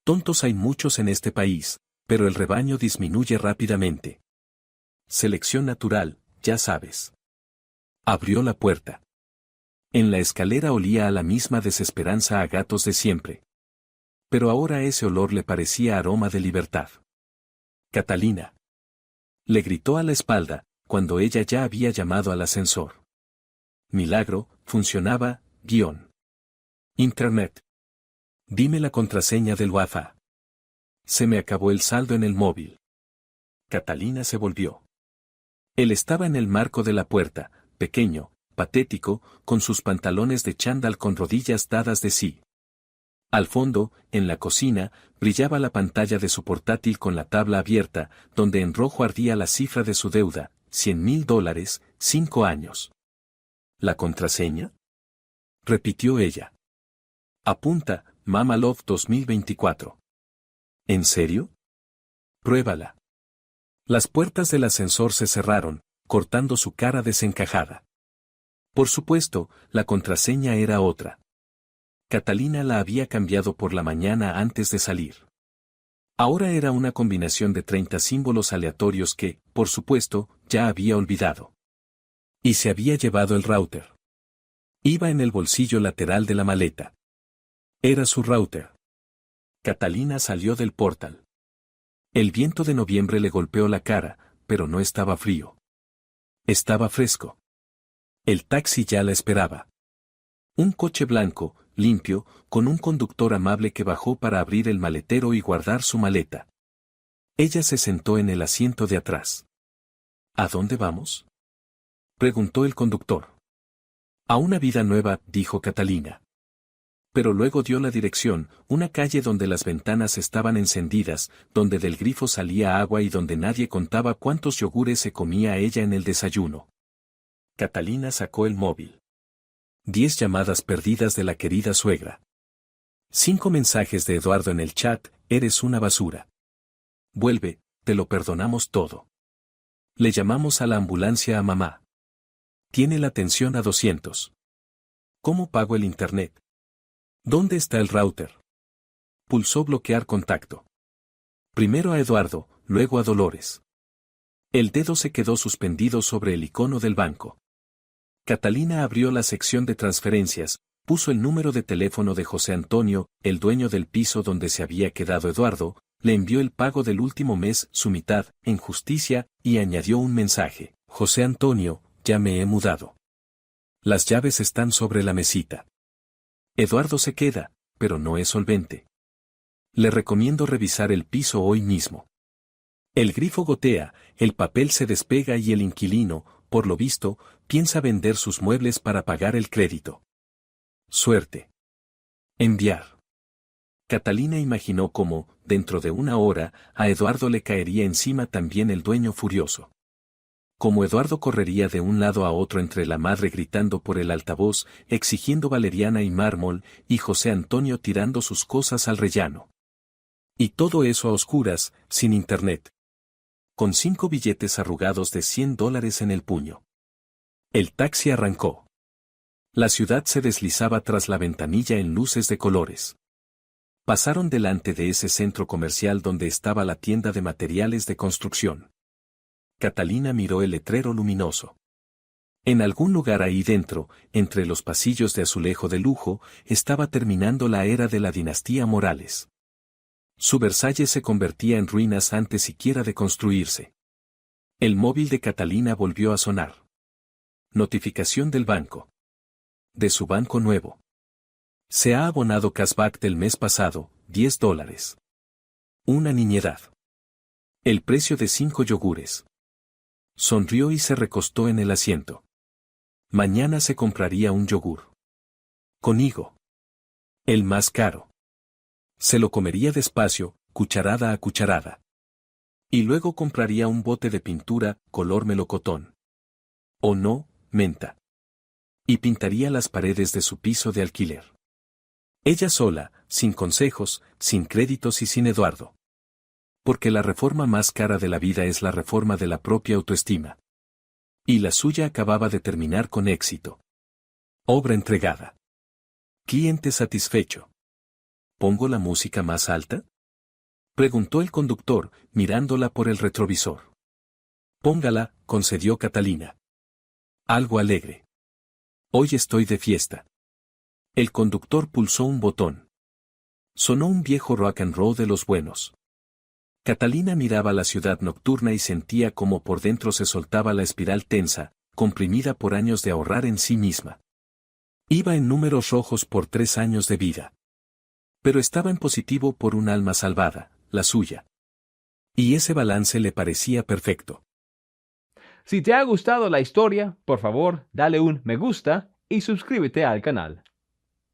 B: Tontos hay muchos en este país, pero el rebaño disminuye rápidamente. Selección natural, ya sabes. Abrió la puerta. En la escalera olía a la misma desesperanza a gatos de siempre. Pero ahora ese olor le parecía aroma de libertad. Catalina. Le gritó a la espalda, cuando ella ya había llamado al ascensor. Milagro, funcionaba, Internet. Dime la contraseña del Wi-Fi. Se me acabó el saldo en el móvil. Catalina se volvió. Él estaba en el marco de la puerta, pequeño, patético, con sus pantalones de chándal con rodillas dadas de sí. Al fondo, en la cocina, brillaba la pantalla de su portátil con la tabla abierta, donde en rojo ardía la cifra de su deuda, $100,000, 5 años. ¿La contraseña? Repitió ella. Apunta, Mama Love 2024. ¿En serio? Pruébala. Las puertas del ascensor se cerraron, cortando su cara desencajada. Por supuesto, la contraseña era otra. Catalina la había cambiado por la mañana antes de salir. Ahora era una combinación de 30 símbolos aleatorios que, por supuesto, ya había olvidado. Y se había llevado el router. Iba en el bolsillo lateral de la maleta. Era su router. Catalina salió del portal. El viento de noviembre le golpeó la cara, pero no estaba frío. Estaba fresco. El taxi ya la esperaba. Un coche blanco, limpio, con un conductor amable que bajó para abrir el maletero y guardar su maleta. Ella se sentó en el asiento de atrás. ¿A dónde vamos?, preguntó el conductor. A una vida nueva, dijo Catalina. Pero luego dio la dirección, una calle donde las ventanas estaban encendidas, donde del grifo salía agua y donde nadie contaba cuántos yogures se comía ella en el desayuno. Catalina sacó el móvil. 10 llamadas perdidas de la querida suegra. 5 mensajes de Eduardo en el chat, eres una basura. Vuelve, te lo perdonamos todo. Le llamamos a la ambulancia a mamá. Tiene la tensión a 200. ¿Cómo pago el internet? ¿Dónde está el router? Pulsó bloquear contacto. Primero a Eduardo, luego a Dolores. El dedo se quedó suspendido sobre el icono del banco. Catalina abrió la sección de transferencias, puso el número de teléfono de José Antonio, el dueño del piso donde se había quedado Eduardo, le envió el pago del último mes, su mitad, en justicia, y añadió un mensaje. José Antonio, ya me he mudado. Las llaves están sobre la mesita. Eduardo se queda, pero no es solvente. Le recomiendo revisar el piso hoy mismo. El grifo gotea, el papel se despega y el inquilino, por lo visto, piensa vender sus muebles para pagar el crédito. Suerte. Enviar. Catalina imaginó cómo, dentro de una hora, a Eduardo le caería encima también el dueño furioso. Como Eduardo correría de un lado a otro entre la madre gritando por el altavoz, exigiendo valeriana y mármol, y José Antonio tirando sus cosas al rellano. Y todo eso a oscuras, sin internet. Con 5 billetes arrugados de $100 en el puño. El taxi arrancó. La ciudad se deslizaba tras la ventanilla en luces de colores. Pasaron delante de ese centro comercial donde estaba la tienda de materiales de construcción. Catalina miró el letrero luminoso. En algún lugar ahí dentro, entre los pasillos de azulejo de lujo, estaba terminando la era de la dinastía Morales. Su Versalles se convertía en ruinas antes siquiera de construirse. El móvil de Catalina volvió a sonar. Notificación del banco. De su banco nuevo. Se ha abonado cashback del mes pasado, $10. Una niñedad. El precio de 5 yogures. Sonrió y se recostó en el asiento. Mañana se compraría un yogur. Con higo. El más caro. Se lo comería despacio, cucharada a cucharada. Y luego compraría un bote de pintura, color melocotón. O no, menta. Y pintaría las paredes de su piso de alquiler. Ella sola, sin consejos, sin créditos y sin Eduardo. Porque la reforma más cara de la vida es la reforma de la propia autoestima. Y la suya acababa de terminar con éxito. Obra entregada. Cliente satisfecho. ¿Pongo la música más alta? Preguntó el conductor, mirándola por el retrovisor. Póngala, concedió Catalina. Algo alegre. Hoy estoy de fiesta. El conductor pulsó un botón. Sonó un viejo rock and roll de los buenos. Catalina miraba la ciudad nocturna y sentía como por dentro se soltaba la espiral tensa, comprimida por años de ahorrar en sí misma. Iba en números rojos por 3 años de vida. Pero estaba en positivo por un alma salvada, la suya. Y ese balance le parecía perfecto.
A: Si te ha gustado la historia, por favor, dale un me gusta y suscríbete al canal.